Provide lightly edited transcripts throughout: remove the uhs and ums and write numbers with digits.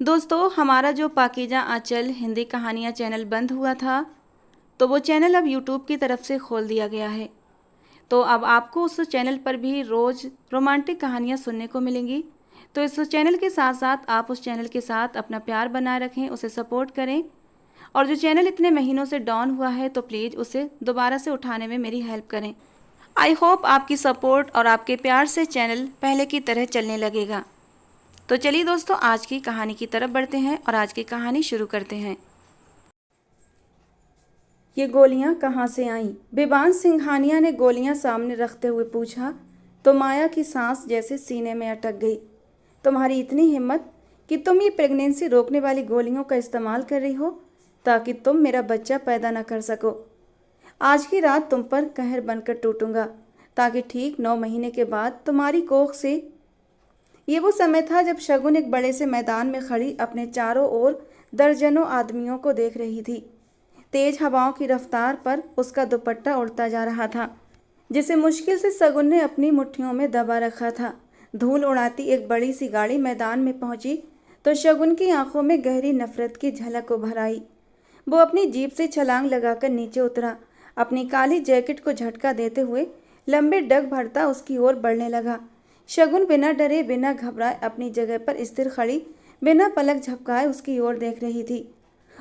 दोस्तों, हमारा जो पाकीज़ा आंचल हिंदी कहानियाँ चैनल बंद हुआ था, तो वो चैनल अब यूट्यूब की तरफ से खोल दिया गया है। तो अब आपको उस चैनल पर भी रोज़ रोमांटिक कहानियाँ सुनने को मिलेंगी। तो इस चैनल के साथ साथ आप उस चैनल के साथ अपना प्यार बनाए रखें, उसे सपोर्ट करें। और जो चैनल इतने महीनों से डाउन हुआ है, तो प्लीज़ उसे दोबारा से उठाने में मेरी हेल्प करें। आई होप आपकी सपोर्ट और आपके प्यार से चैनल पहले की तरह चलने लगेगा। तो चलिए दोस्तों, आज की कहानी की तरफ बढ़ते हैं और आज की कहानी शुरू करते हैं। ये गोलियां कहाँ से आईं? बेबान सिंघानिया ने गोलियां सामने रखते हुए पूछा। तो माया की सांस जैसे सीने में अटक गई। तुम्हारी इतनी हिम्मत कि तुम ये प्रेगनेंसी रोकने वाली गोलियों का इस्तेमाल कर रही हो ताकि तुम मेरा बच्चा पैदा न कर सको। आज की रात तुम पर कहर बनकर टूटूंगा ताकि ठीक 9 महीने के बाद तुम्हारी कोख से। ये वो समय था जब शगुन एक बड़े से मैदान में खड़ी अपने चारों ओर दर्जनों आदमियों को देख रही थी। तेज हवाओं की रफ्तार पर उसका दुपट्टा उड़ता जा रहा था, जिसे मुश्किल से शगुन ने अपनी मुट्ठियों में दबा रखा था। धूल उड़ाती एक बड़ी सी गाड़ी मैदान में पहुंची तो शगुन की आंखों में गहरी नफरत की झलक उभर आई। वो अपनी जीप से छलांग लगाकर नीचे उतरा, अपनी काली जैकेट को झटका देते हुए लंबे डग भरता उसकी ओर बढ़ने लगा। शगुन बिना डरे बिना घबराए अपनी जगह पर स्थिर खड़ी, बिना पलक झपकाए उसकी ओर देख रही थी।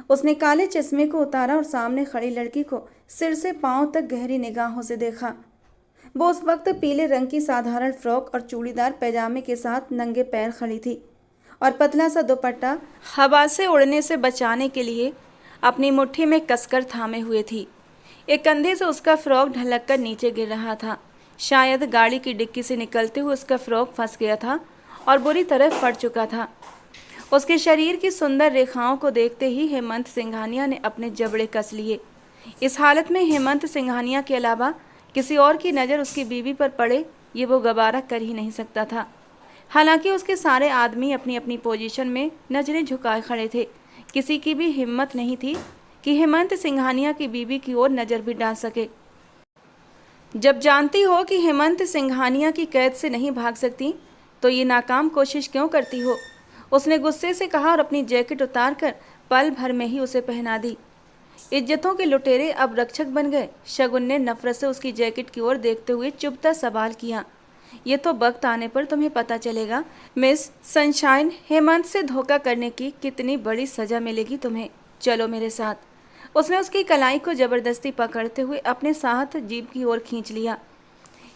उसने काले चश्मे को उतारा और सामने खड़ी लड़की को सिर से पांव तक गहरी निगाहों से देखा। वो उस वक्त पीले रंग की साधारण फ्रॉक और चूड़ीदार पैजामे के साथ नंगे पैर खड़ी थी और पतला सा दुपट्टा हवा से उड़ने से बचाने के लिए अपनी मुट्ठी में कसकर थामे हुए थी। एक कंधे से उसका फ्रॉक ढलक कर नीचे गिर रहा था। शायद गाड़ी की डिक्की से निकलते हुए उसका फ्रॉक फंस गया था और बुरी तरह फट चुका था। उसके शरीर की सुंदर रेखाओं को देखते ही हेमंत सिंघानिया ने अपने जबड़े कस लिए। इस हालत में हेमंत सिंघानिया के अलावा किसी और की नज़र उसकी बीवी पर पड़े, ये वो गवारा कर ही नहीं सकता था। हालांकि उसके सारे आदमी अपनी अपनी पोजीशन में नजरें झुकाए खड़े थे। किसी की भी हिम्मत नहीं थी कि हेमंत सिंघानिया की बीवी की ओर नज़र भी डाल सके। जब जानती हो कि हेमंत सिंघानिया की कैद से नहीं भाग सकती, तो ये नाकाम कोशिश क्यों करती हो? उसने गुस्से से कहा और अपनी जैकेट उतारकर पल भर में ही उसे पहना दी। इज्जतों के लुटेरे अब रक्षक बन गए। शगुन ने नफरत से उसकी जैकेट की ओर देखते हुए चुभता सवाल किया। ये तो वक्त आने पर तुम्हें पता चलेगा मिस सनशाइन, हेमंत से धोखा करने की कितनी बड़ी सजा मिलेगी तुम्हें। चलो मेरे साथ। उसने उसकी कलाई को जबरदस्ती पकड़ते हुए अपने साथ जीप की ओर खींच लिया।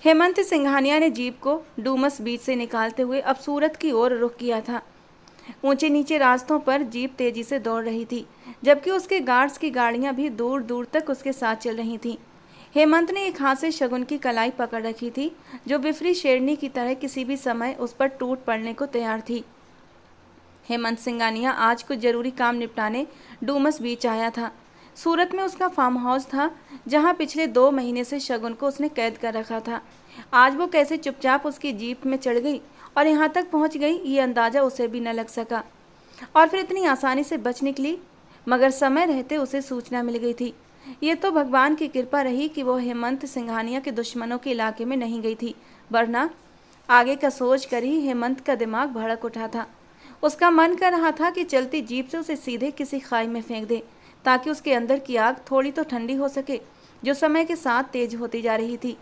हेमंत सिंघानिया ने जीप को डूमस बीच से निकालते हुए अब सूरत की ओर रुख किया था। ऊंचे नीचे रास्तों पर जीप तेजी से दौड़ रही थी, जबकि उसके गार्ड्स की गाड़ियां भी दूर दूर तक उसके साथ चल रही थीं। हेमंत ने एक हाथ से शगुन की कलाई पकड़ रखी थी, जो विफरी शेरनी की तरह किसी भी समय उस पर टूट पड़ने को तैयार थी। हेमंत सिंघानिया आज कुछ जरूरी काम निपटाने डूमस बीच आया था। सूरत में उसका फार्म हाउस था, जहां पिछले 2 महीने से शगुन को उसने कैद कर रखा था। आज वो कैसे चुपचाप उसकी जीप में चढ़ गई और यहाँ तक पहुँच गई, ये अंदाज़ा उसे भी न लग सका। और फिर इतनी आसानी से बच निकली, मगर समय रहते उसे सूचना मिल गई थी। ये तो भगवान की कृपा रही कि वो हेमंत सिंघानिया के दुश्मनों के इलाके में नहीं गई थी, वरना आगे का सोच कर ही हेमंत का दिमाग भड़क उठा था। उसका मन कर रहा था कि चलती जीप से उसे सीधे किसी खाई में फेंक दे, ताकि उसके अंदर की आग थोड़ी तो ठंडी हो सके, जो समय के साथ तेज होती जा रही थी।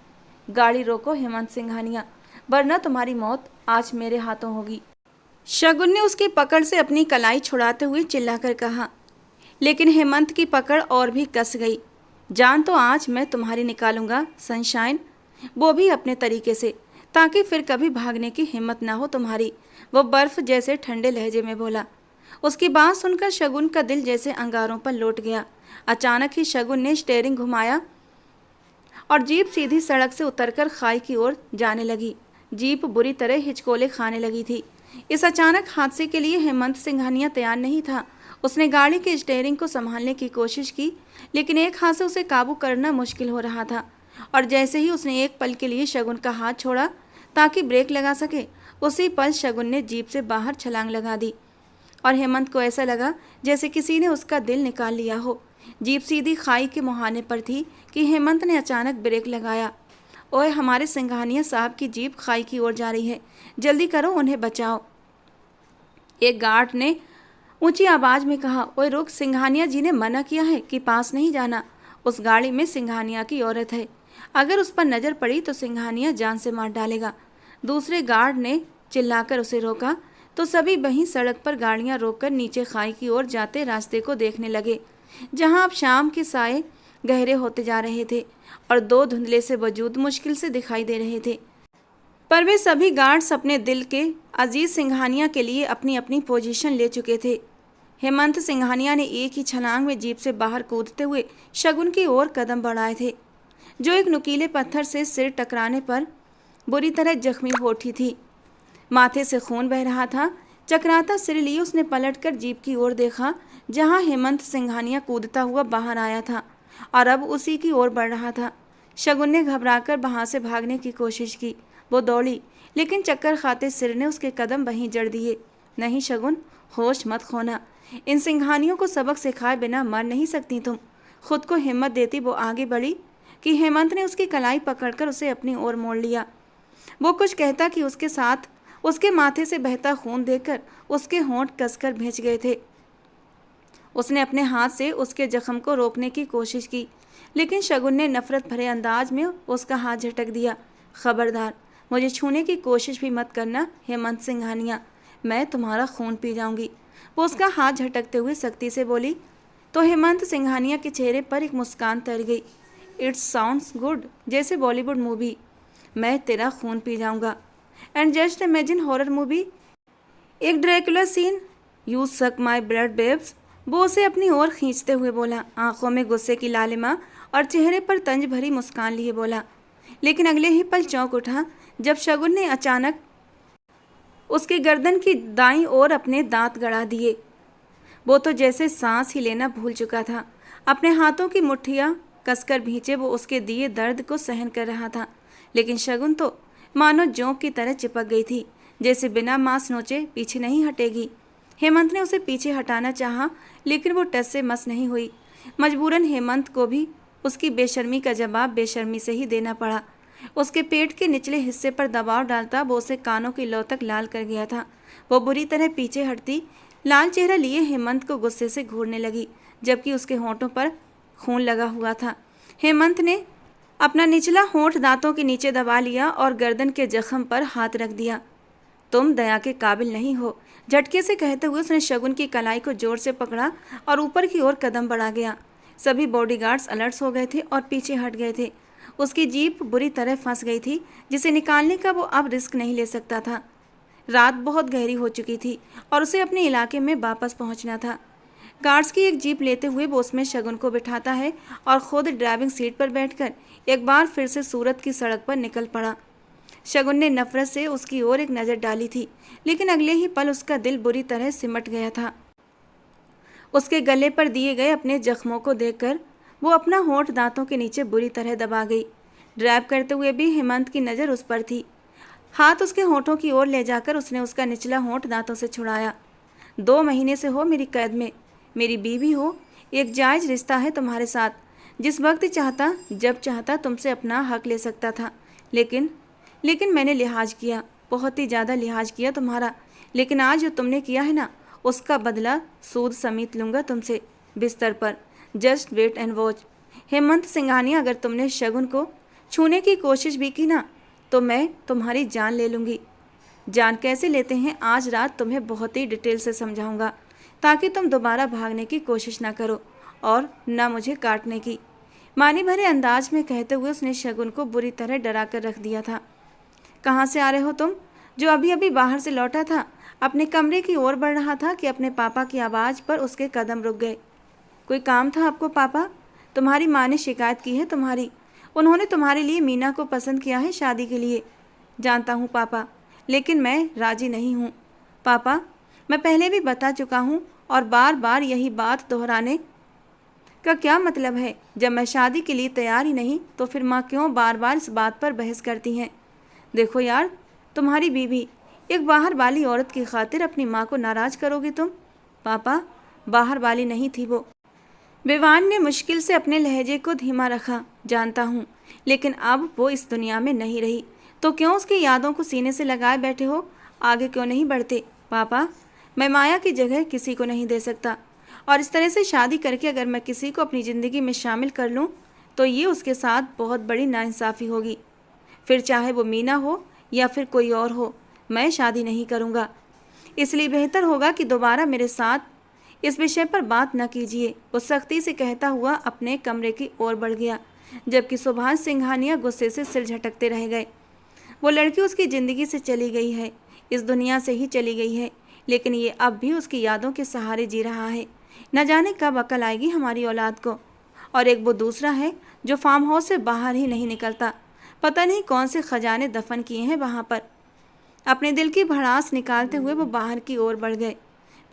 गाड़ी रोको हेमंत सिंघानिया, वरना तुम्हारी मौत आज मेरे हाथों होगी। शगुन ने उसकी पकड़ से अपनी कलाई छुड़ाते हुए चिल्लाकर कहा। लेकिन हेमंत की पकड़ और भी कस गई। जान तो आज मैं तुम्हारी निकालूंगा सनशाइन, वो भी अपने तरीके से, ताकि फिर कभी भागने की हिम्मत ना हो तुम्हारी, वो बर्फ जैसे ठंडे लहजे में बोला। उसकी बात सुनकर शगुन का दिल जैसे अंगारों पर लौट गया। अचानक ही शगुन ने स्टीयरिंग घुमाया और जीप सीधी सड़क से उतरकर खाई की ओर जाने लगी। जीप बुरी तरह हिचकोले खाने लगी थी। इस अचानक हादसे के लिए हेमंत सिंघानिया तैयार नहीं था। उसने गाड़ी के स्टीयरिंग को संभालने की कोशिश की, लेकिन एक हाथ से उसे काबू करना मुश्किल हो रहा था। और जैसे ही उसने एक पल के लिए शगुन का हाथ छोड़ा ताकि ब्रेक लगा सके, उसी पल शगुन ने जीप से बाहर छलांग लगा दी और हेमंत को ऐसा लगा जैसे किसी ने उसका दिल निकाल लिया हो। जीप सीधी खाई के मुहाने पर थी कि हेमंत ने अचानक ब्रेक लगाया। ओए, हमारे सिंघानिया साहब की जीप खाई की ओर जा रही है, जल्दी करो, उन्हें बचाओ। एक गार्ड ने ऊंची आवाज में कहा, ओए रुक, सिंघानिया जी ने मना किया है कि पास नहीं जाना। उस गाड़ी में सिंघानिया की औरत है, अगर उस पर नजर पड़ी तो सिंघानिया जान से मार डालेगा। दूसरे गार्ड ने चिल्लाकर उसे रोका तो सभी वहीं सड़क पर गाड़ियां रोककर नीचे खाई की ओर जाते रास्ते को देखने लगे, जहां अब शाम के साए गहरे होते जा रहे थे और दो धुंधले से वजूद मुश्किल से दिखाई दे रहे थे। पर वे सभी गार्ड्स अपने दिल के अजीज सिंघानिया के लिए अपनी अपनी पोजीशन ले चुके थे। हेमंत सिंघानिया ने एक ही छलांग में जीप से बाहर कूदते हुए शगुन की ओर कदम बढ़ाए थे, जो एक नुकीले पत्थर से सिर टकराने पर बुरी तरह जख्मी हो उठी थी। माथे से खून बह रहा था। चकराता सिर लिए उसने पलटकर जीप की ओर देखा, जहां हेमंत सिंघानिया कूदता हुआ बाहर आया था और अब उसी की ओर बढ़ रहा था। शगुन ने घबराकर वहां से भागने की कोशिश की। वो दौड़ी, लेकिन चक्कर खाते सिर ने उसके कदम वहीं जड़ दिए। नहीं शगुन, होश मत खोना, इन सिंघानियों को सबक सिखाए बिना मर नहीं सकती तुम। खुद को हिम्मत देती वो आगे बढ़ी कि हेमंत ने उसकी कलाई पकड़कर उसे अपनी ओर मोड़ लिया। वो कुछ कहता कि उसके साथ उसके माथे से बहता खून देखकर उसके होंठ कसकर भींच गए थे। उसने अपने हाथ से उसके जख्म को रोकने की कोशिश की, लेकिन शगुन ने नफरत भरे अंदाज में उसका हाथ झटक दिया। खबरदार, मुझे छूने की कोशिश भी मत करना हेमंत सिंघानिया, मैं तुम्हारा खून पी जाऊंगी। वो उसका हाथ झटकते हुए सख्ती से बोली तो हेमंत सिंघानिया के चेहरे पर एक मुस्कान तर गई। इट्स साउंड्स गुड, जैसे बॉलीवुड मूवी, मैं तेरा खून पी जाऊंगा। And just imagine horror movie, एक Dracula scene, you suck my blood babes. वो उसे अपनी ओर खींचते हुए बोला, आंखों में गुस्से की लालिमा और चेहरे पर तंज भरी मुस्कान लिए बोला। लेकिन अगले ही पल चौंक उठा जब शगुन ने अचानक उसके गर्दन की दाईं ओर अपने दांत गड़ा दिए। वो तो जैसे सांस ही लेना भूल चुका था। अपने हाथों की मुट्ठियां कसकर भींचे वो उसके दिए दर्द को सहन कर रहा था, लेकिन शगुन तो मानो जोंक की तरह चिपक गई थी, जैसे बिना मांस नोचे पीछे नहीं हटेगी। हेमंत ने उसे पीछे हटाना चाहा, लेकिन वो टस से मस नहीं हुई। मजबूरन हेमंत को भी उसकी बेशर्मी का जवाब बेशर्मी से ही देना पड़ा। उसके पेट के निचले हिस्से पर दबाव डालता वो उसे कानों की लौ तक लाल कर गया था। वो बुरी तरह पीछे हटती लाल चेहरा लिए हेमंत को गुस्से से घूरने लगी, जबकि उसके होंठों पर खून लगा हुआ था। हेमंत ने अपना निचला होंठ दांतों के नीचे दबा लिया और गर्दन के जख्म पर हाथ रख दिया। तुम दया के काबिल नहीं हो, झटके से कहते हुए उसने शगुन की कलाई को जोर से पकड़ा और ऊपर की ओर कदम बढ़ा गया। सभी बॉडीगार्ड्स अलर्ट हो गए थे और पीछे हट गए थे। उसकी जीप बुरी तरह फंस गई थी, जिसे निकालने का वो अब रिस्क नहीं ले सकता था। रात बहुत गहरी हो चुकी थी और उसे अपने इलाके में वापस पहुंचना था। गार्ड्स की एक जीप लेते हुए वो उसमें शगुन को बिठाता है और खुद ड्राइविंग सीट पर बैठकर एक बार फिर से सूरत की सड़क पर निकल पड़ा। शगुन ने नफरत से उसकी ओर एक नज़र डाली थी, लेकिन अगले ही पल उसका दिल बुरी तरह सिमट गया था। उसके गले पर दिए गए अपने जख्मों को देखकर वो अपना होंठ दांतों के नीचे बुरी तरह दबा गई। ड्राइव करते हुए भी हेमंत की नज़र उस पर थी। हाथ उसके होंठों की ओर ले जाकर उसने उसका निचला होंठ दांतों से छुड़ाया। 2 महीने से हो मेरी कैद में, मेरी बीवी हो, एक जायज़ रिश्ता है तुम्हारे साथ। जिस वक्त चाहता जब चाहता तुमसे अपना हक ले सकता था, लेकिन मैंने लिहाज किया, बहुत ही ज़्यादा लिहाज किया तुम्हारा। लेकिन आज जो तुमने किया है ना, उसका बदला सूद समेत लूँगा तुमसे बिस्तर पर। Just wait and watch. Hemant Singhania, अगर तुमने शगुन को छूने की कोशिश भी की ना, तो मैं तुम्हारी जान ले लूँगी। जान कैसे लेते हैं आज रात तुम्हें बहुत ही डिटेल से समझाऊंगा, ताकि तुम दोबारा भागने की कोशिश ना करो और ना मुझे काटने की। मानी भरे अंदाज में कहते हुए उसने शगुन को बुरी तरह डरा कर रख दिया था। कहाँ से आ रहे हो तुम? जो अभी अभी बाहर से लौटा था अपने कमरे की ओर बढ़ रहा था कि अपने पापा की आवाज़ पर उसके कदम रुक गए। कोई काम था आपको पापा? तुम्हारी माँ ने शिकायत की है तुम्हारी। उन्होंने तुम्हारे लिए मीना को पसंद किया है शादी के लिए। जानता हूँ पापा, लेकिन मैं राजी नहीं हूँ। पापा, मैं पहले भी बता चुका हूँ और बार बार यही बात दोहराने का क्या मतलब है? जब मैं शादी के लिए तैयार ही नहीं तो फिर माँ क्यों बार बार इस बात पर बहस करती हैं? देखो यार, तुम्हारी बीवी, एक बाहर वाली औरत की खातिर अपनी माँ को नाराज़ करोगे तुम? पापा, बाहर वाली नहीं थी वो। विवान ने मुश्किल से अपने लहजे को धीमा रखा। जानता हूँ, लेकिन अब वो इस दुनिया में नहीं रही, तो क्यों उसकी यादों को सीने से लगाए बैठे हो? आगे क्यों नहीं बढ़ते? पापा, मैं माया की जगह किसी को नहीं दे सकता, और इस तरह से शादी करके अगर मैं किसी को अपनी ज़िंदगी में शामिल कर लूँ तो ये उसके साथ बहुत बड़ी नाइंसाफ़ी होगी। फिर चाहे वो मीना हो या फिर कोई और हो, मैं शादी नहीं करूँगा। इसलिए बेहतर होगा कि दोबारा मेरे साथ इस विषय पर बात न कीजिए। वो सख्ती से कहता हुआ अपने कमरे की ओर बढ़ गया, जबकि सुभाष सिंघानिया गुस्से से सिर झटकते रह गए। वो लड़की उसकी ज़िंदगी से चली गई है, इस दुनिया से ही चली गई है, लेकिन ये अब भी उसकी यादों के सहारे जी रहा है। न जाने कब अकल आएगी हमारी औलाद को। और एक वो दूसरा है जो फार्म हाउस से बाहर ही नहीं निकलता, पता नहीं कौन से खजाने दफन किए हैं वहाँ पर। अपने दिल की भड़ास निकालते हुए वो बाहर की ओर बढ़ गए।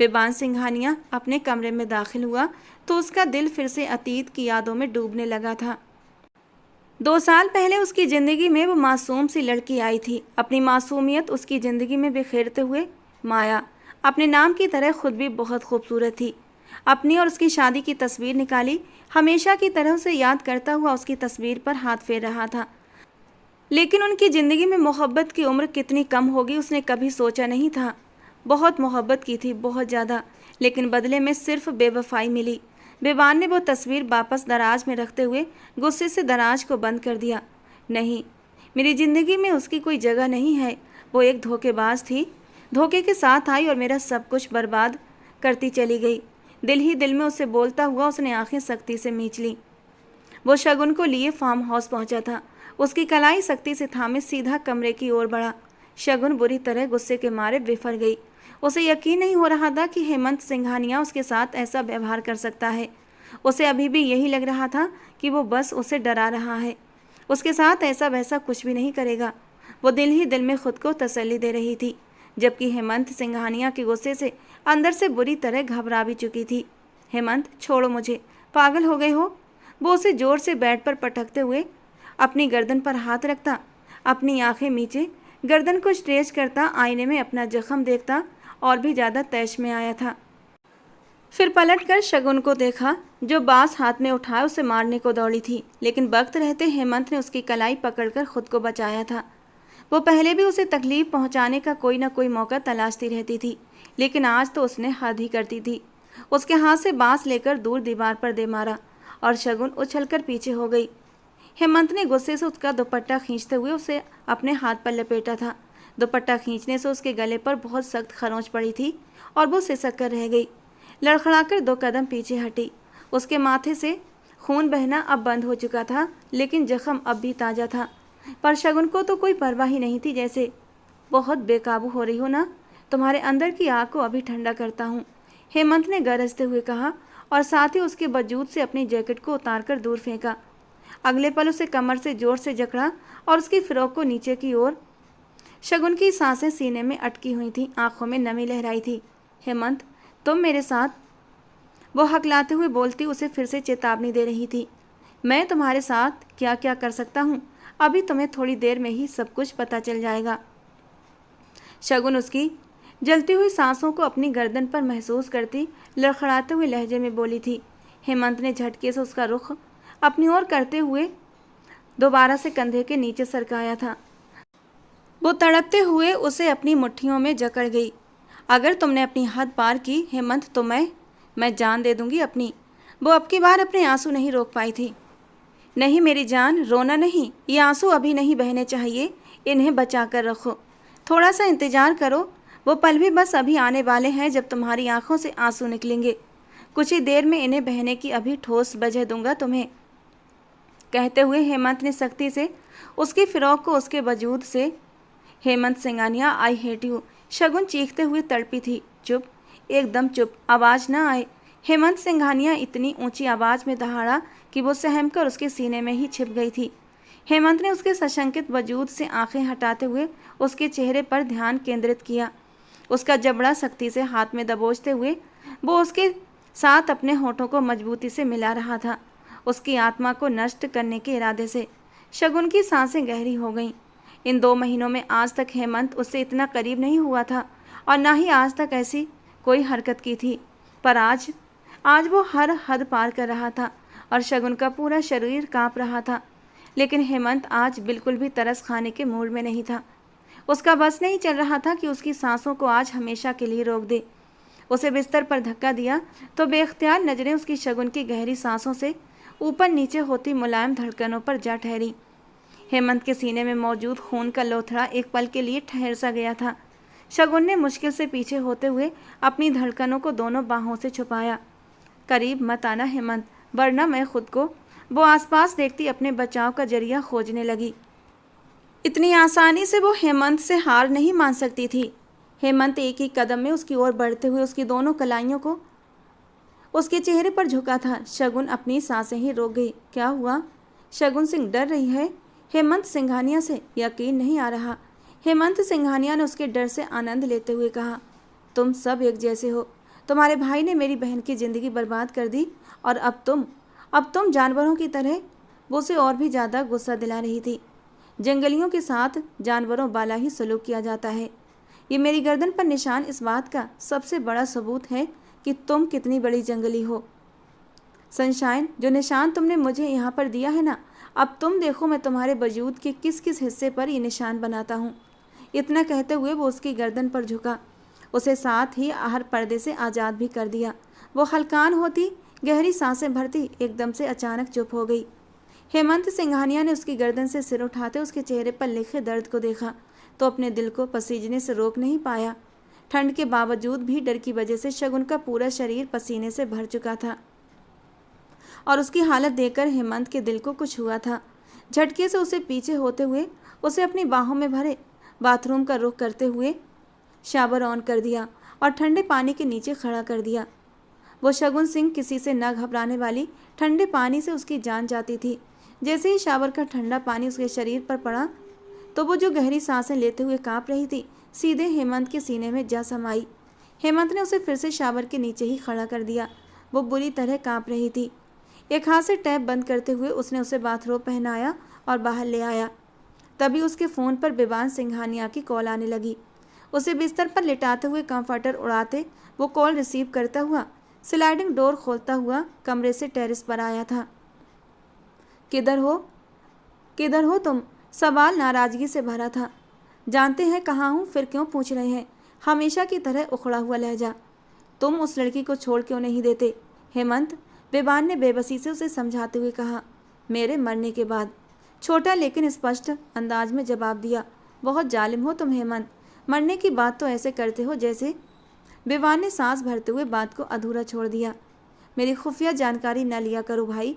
बेबान सिंघानिया अपने कमरे में दाखिल हुआ तो उसका दिल फिर से अतीत की यादों में डूबने लगा था। 2 साल पहले उसकी ज़िंदगी में वो मासूम सी लड़की आई थी, अपनी मासूमियत उसकी ज़िंदगी में बिखेरते हुए। माया अपने नाम की तरह खुद भी बहुत खूबसूरत थी। अपनी और उसकी शादी की तस्वीर निकाली, हमेशा की तरह उसे याद करता हुआ उसकी तस्वीर पर हाथ फेर रहा था। लेकिन उनकी ज़िंदगी में मोहब्बत की उम्र कितनी कम होगी उसने कभी सोचा नहीं था। बहुत मोहब्बत की थी, बहुत ज़्यादा, लेकिन बदले में सिर्फ बेवफाई मिली। बेबान ने वो तस्वीर वापस दराज में रखते हुए गुस्से से दराज को बंद कर दिया। नहीं, मेरी ज़िंदगी में उसकी कोई जगह नहीं है। वो एक धोखेबाज थी, धोखे के साथ आई और मेरा सब कुछ बर्बाद करती चली गई। दिल ही दिल में उसे बोलता हुआ उसने आंखें सख्ती से मींच लीं। वो शगुन को लिए फार्म हाउस पहुंचा था। उसकी कलाई सख्ती से थामे सीधा कमरे की ओर बढ़ा। शगुन बुरी तरह गुस्से के मारे बिफर गई। उसे यकीन नहीं हो रहा था कि हेमंत सिंघानिया उसके साथ ऐसा व्यवहार कर सकता है। उसे अभी भी यही लग रहा था कि वो बस उसे डरा रहा है, उसके साथ ऐसा वैसा कुछ भी नहीं करेगा। वो दिल ही दिल में खुद को तसल्ली दे रही थी, जबकि हेमंत सिंघानिया के गुस्से से अंदर से बुरी तरह घबरा भी चुकी थी। हेमंत, छोड़ो मुझे, पागल हो गए हो? वो उसे जोर से बेड पर पटकते हुए अपनी गर्दन पर हाथ रखता, अपनी आंखें नीचे गर्दन को स्ट्रेच करता, आईने में अपना जख्म देखता और भी ज़्यादा तैश में आया था। फिर पलटकर शगुन को देखा जो बांस हाथ में उठाए उसे मारने को दौड़ी थी, लेकिन वक्त रहते हेमंत ने उसकी कलाई पकड़कर खुद को बचाया था। वो पहले भी उसे तकलीफ पहुंचाने का कोई ना कोई मौका तलाशती रहती थी, लेकिन आज तो उसने हद ही करती थी। उसके हाथ से बांस लेकर दूर दीवार पर दे मारा और शगुन उछलकर पीछे हो गई। हेमंत ने गुस्से से उसका दुपट्टा खींचते हुए उसे अपने हाथ पर लपेटा था। दुपट्टा खींचने से उसके गले पर बहुत सख्त खरोंच पड़ी थी और वो सिसक कर रह गई। लड़खड़ाकर 2 कदम पीछे हटी। उसके माथे से खून बहना अब बंद हो चुका था, लेकिन जख्म अब भी ताज़ा था। पर शगुन को तो कोई परवाह ही नहीं थी, जैसे बहुत बेकाबू हो रही हो ना, तुम्हारे अंदर की आग को अभी ठंडा करता हूँ, हेमंत ने गरजते हुए कहा और साथ ही उसके वजूद से अपनी जैकेट को उतारकर दूर फेंका। अगले पल उसे कमर से जोर से जकड़ा और उसकी फिरौक को नीचे की ओर। शगुन की सांसें सीने में अटकी हुई थीं, आंखों में नमी लहराई थी। हेमंत, तुम मेरे साथ, वो हकलाते हुए बोलती उसे फिर से चेतावनी दे रही थी। मैं तुम्हारे साथ क्या क्या कर सकता हूँ, अभी तुम्हें थोड़ी देर में ही सब कुछ पता चल जाएगा। शगुन उसकी जलती हुई सांसों को अपनी गर्दन पर महसूस करती लड़खड़ाते हुए लहजे में बोली थी। हेमंत ने झटके से उसका रुख अपनी ओर करते हुए दोबारा से कंधे के नीचे सरकाया था। वो तड़पते हुए उसे अपनी मुट्ठियों में जकड़ गई। अगर तुमने अपनी हद पार की हेमंत, तो मैं जान दे दूंगी अपनी। वो अब की बार अपने आंसू नहीं रोक पाई थी। नहीं मेरी जान, रोना नहीं, ये आंसू अभी नहीं बहने चाहिए, इन्हें बचा कर रखो, थोड़ा सा इंतजार करो। वो पल भी बस अभी आने वाले हैं जब तुम्हारी आंखों से आंसू निकलेंगे। कुछ ही देर में इन्हें बहने की अभी ठोस वजह दूंगा तुम्हें। कहते हुए हेमंत ने सख्ती से उसकी फिरौक को उसके वजूद से। Hemant Singhania, I hate you, Shagun चीखते हुए तड़पी थी। चुप, एकदम चुप, आवाज़ ना आए। हेमंत सिंघानिया इतनी ऊंची आवाज़ में दहाड़ा कि वो सहमकर उसके सीने में ही छिप गई थी। हेमंत ने उसके सशंकित वजूद से आंखें हटाते हुए उसके चेहरे पर ध्यान केंद्रित किया। उसका जबड़ा सख्ती से हाथ में दबोचते हुए वो उसके साथ अपने होठों को मजबूती से मिला रहा था, उसकी आत्मा को नष्ट करने के इरादे से। शगुन की सांसें गहरी हो गईं। इन 2 महीनों में आज तक हेमंत उससे इतना करीब नहीं हुआ था और ना ही आज तक ऐसी कोई हरकत की थी, पर आज वो हर हद पार कर रहा था और शगुन का पूरा शरीर कांप रहा था। लेकिन हेमंत आज बिल्कुल भी तरस खाने के मूड में नहीं था। उसका बस नहीं चल रहा था कि उसकी सांसों को आज हमेशा के लिए रोक दे। उसे बिस्तर पर धक्का दिया तो बेख्तियार नजरें उसकी शगुन की गहरी सांसों से ऊपर नीचे होती मुलायम धड़कनों पर जा ठहरी। हेमंत के सीने में मौजूद खून का लोथड़ा एक पल के लिए ठहर सा गया था। शगुन ने मुश्किल से पीछे होते हुए अपनी धड़कनों को दोनों बाहों से छुपाया। करीब मत आना हेमंत, वरना मैं खुद को, वो आसपास देखती अपने बचाव का जरिया खोजने लगी। इतनी आसानी से वो हेमंत से हार नहीं मान सकती थी। हेमंत एक ही कदम में उसकी ओर बढ़ते हुए उसकी दोनों कलाइयों को उसके चेहरे पर झुका था। शगुन अपनी सांसें ही रोक गई। क्या हुआ? शगुन सिंह डर रही है? हेमंत सिंघानिया से यकीन नहीं आ रहा। हेमंत सिंघानिया ने उसके डर से आनंद लेते हुए कहा, तुम सब एक जैसे हो। तुम्हारे भाई ने मेरी बहन की ज़िंदगी बर्बाद कर दी और अब तुम जानवरों की तरह। वो उसे और भी ज़्यादा गुस्सा दिला रही थी। जंगलियों के साथ जानवरों वाला ही सलूक किया जाता है। ये मेरी गर्दन पर निशान इस बात का सबसे बड़ा सबूत है कि तुम कितनी बड़ी जंगली हो। सनशाइन, जो निशान तुमने मुझे यहाँ पर दिया है ना, अब तुम देखो मैं तुम्हारे वजूद के किस किस हिस्से पर ये निशान बनाता हूँ। इतना कहते हुए वो उसकी गर्दन पर झुका, उसे साथ ही हर पर्दे से आज़ाद भी कर दिया। वो हलकान होती, गहरी सांसें भरती, एकदम से अचानक चुप हो गई। हेमंत सिंघानिया ने उसकी गर्दन से सिर उठाते उसके चेहरे पर लिखे दर्द को देखा तो अपने दिल को पसीजने से रोक नहीं पाया। ठंड के बावजूद भी डर की वजह से शगुन का पूरा शरीर पसीने से भर चुका था और उसकी हालत देखकर हेमंत के दिल को कुछ हुआ था। झटके से उसे पीछे होते हुए उसे अपनी बाहों में भरे बाथरूम का रुख करते हुए शावर ऑन कर दिया और ठंडे पानी के नीचे खड़ा कर दिया। वो शगुन सिंह किसी से न घबराने वाली, ठंडे पानी से उसकी जान जाती थी। जैसे ही शावर का ठंडा पानी उसके शरीर पर पड़ा तो वो जो गहरी सांसें लेते हुए कांप रही थी, सीधे हेमंत के सीने में जा समाई। हेमंत ने उसे फिर से शावर के नीचे ही खड़ा कर दिया। वो बुरी तरह कांप रही थी। एक हाथ से टैप बंद करते हुए उसने उसे बाथरोब पहनाया और बाहर ले आया। तभी उसके फ़ोन पर बेबान सिंघानिया की कॉल आने लगी। उसे बिस्तर पर लिटाते हुए कंफर्टर उड़ाते वो कॉल रिसीव करता हुआ स्लाइडिंग डोर खोलता हुआ कमरे से टेरेस पर आया था। किधर हो तुम? सवाल नाराज़गी से भरा था। जानते हैं कहाँ हूँ, फिर क्यों पूछ रहे हैं? हमेशा की तरह उखड़ा हुआ लहजा। तुम उस लड़की को छोड़ क्यों नहीं देते? हेमंत, बेबान ने बेबसी से उसे समझाते हुए कहा। मेरे मरने के बाद, छोटा लेकिन स्पष्ट अंदाज में जवाब दिया। बहुत जालिम हो तुम हेमंत, मरने की बात तो ऐसे करते हो जैसे। बेबान ने सांस भरते हुए बात को अधूरा छोड़ दिया। मेरी खुफिया जानकारी न लिया करो भाई,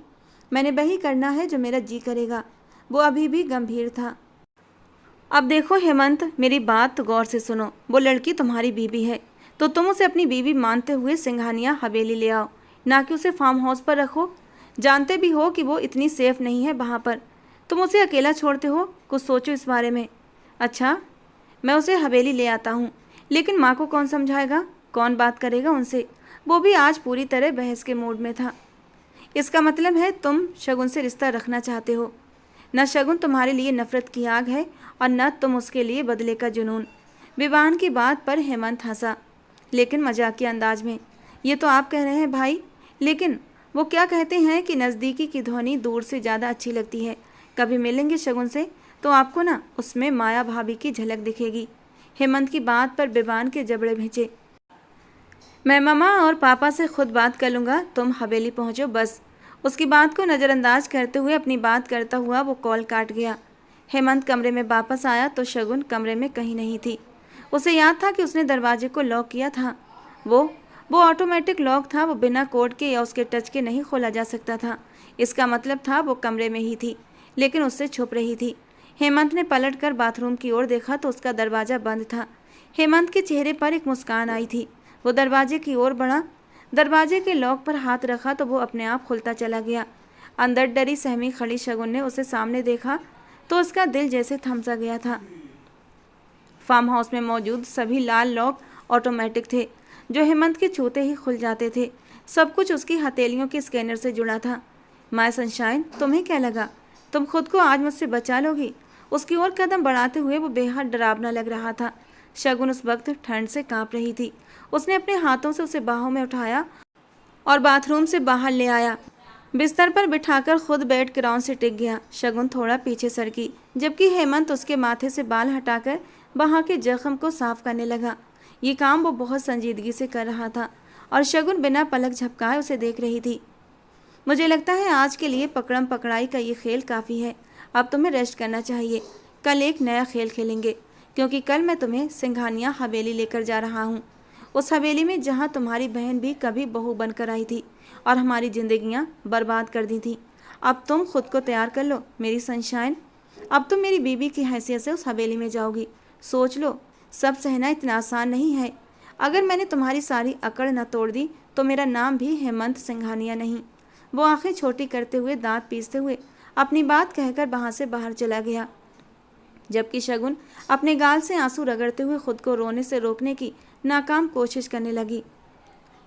मैंने वही करना है जो मेरा जी करेगा। वो अभी भी गंभीर था। अब देखो हेमंत, मेरी बात गौर से सुनो। वो लड़की तुम्हारी बीवी है तो तुम उसे अपनी बीवी मानते हुए सिंघानिया हवेली ले आओ, ना कि उसे फार्म हाउस पर रखो। जानते भी हो कि वो इतनी सेफ नहीं है वहाँ पर। तुम उसे अकेला छोड़ते हो, कुछ सोचो इस बारे में। अच्छा, मैं उसे हवेली ले आता हूँ, लेकिन माँ को कौन समझाएगा, कौन बात करेगा उनसे? वो भी आज पूरी तरह बहस के मूड में था। इसका मतलब है तुम शगुन से रिश्ता रखना चाहते हो। न शगुन तुम्हारे लिए नफरत की आग है और न तुम उसके लिए बदले का जुनून। विवान की बात पर हेमंत हंसा, लेकिन मजाकिया अंदाज में। ये तो आप कह रहे हैं भाई, लेकिन वो क्या कहते हैं कि नज़दीकी की ध्वनि दूर से ज़्यादा अच्छी लगती है। कभी मिलेंगे शगुन से तो आपको ना उसमें माया भाभी की झलक दिखेगी। हेमंत की बात पर बेबान के जबड़े भिंचे। मैं मामा और पापा से खुद बात कर लूँगा, तुम हवेली पहुँचो बस। उसकी बात को नज़रअंदाज करते हुए अपनी बात करता हुआ वो कॉल काट गया। हेमंत कमरे में वापस आया तो शगुन कमरे में कहीं नहीं थी। उसे याद था कि उसने दरवाजे को लॉक किया था। वो ऑटोमेटिक लॉक था, वो बिना कोड के या उसके टच के नहीं खोला जा सकता था। इसका मतलब था वो कमरे में ही थी, लेकिन उससे छुप रही थी। हेमंत ने पलटकर बाथरूम की ओर देखा तो उसका दरवाज़ा बंद था। हेमंत के चेहरे पर एक मुस्कान आई थी। वो दरवाजे की ओर बढ़ा, दरवाजे के लॉक पर हाथ रखा तो वो अपने आप खुलता चला गया। अंदर डरी सहमी खड़ी शगुन ने उसे सामने देखा तो उसका दिल जैसे थम सा गया था। फार्म हाउस में मौजूद सभी लाल लॉक ऑटोमेटिक थे, जो हेमंत के छूते ही खुल जाते थे। सब कुछ उसकी हथेलियों के स्कैनर से जुड़ा था। माय सनशाइन, तुम्हें क्या लगा तुम खुद को आज मुझसे बचा लोगी? उसकी ओर कदम बढ़ाते हुए वो बेहद डरावना लग रहा था। शगुन उस वक्त ठंड से कांप रही थी। उसने अपने हाथों से उसे बाहों में उठाया और बाथरूम से बाहर ले आया। बिस्तर पर बिठाकर खुद बेड ग्राउंड से टिक गया। शगुन थोड़ा पीछे सरकी, जबकि हेमंत उसके माथे से बाल हटाकर वहाँ के जख्म को साफ करने लगा। ये काम वो बहुत संजीदगी से कर रहा था और शगुन बिना पलक झपकाए उसे देख रही थी। मुझे लगता है आज के लिए पकड़म पकड़ाई का ये खेल काफ़ी है। अब तुम्हें रेस्ट करना चाहिए। कल एक नया खेल खेलेंगे, क्योंकि कल मैं तुम्हें सिंघानिया हवेली लेकर जा रहा हूँ। उस हवेली में जहाँ तुम्हारी बहन भी कभी बहू बनकर आई थी और हमारी जिंदगियाँ बर्बाद कर दी थी। अब तुम खुद को तैयार कर लो मेरी सनशाइन। अब तुम मेरी बीवी की हैसियत से उस हवेली में जाओगी। सोच लो, सब सहना इतना आसान नहीं है। अगर मैंने तुम्हारी सारी अकड़ न तोड़ दी तो मेरा नाम भी हेमंत सिंघानिया नहीं। वो आंखें छोटी करते हुए, दांत पीसते हुए अपनी बात कहकर वहाँ से बाहर चला गया, जबकि शगुन अपने गाल से आंसू रगड़ते हुए खुद को रोने से रोकने की नाकाम कोशिश करने लगी।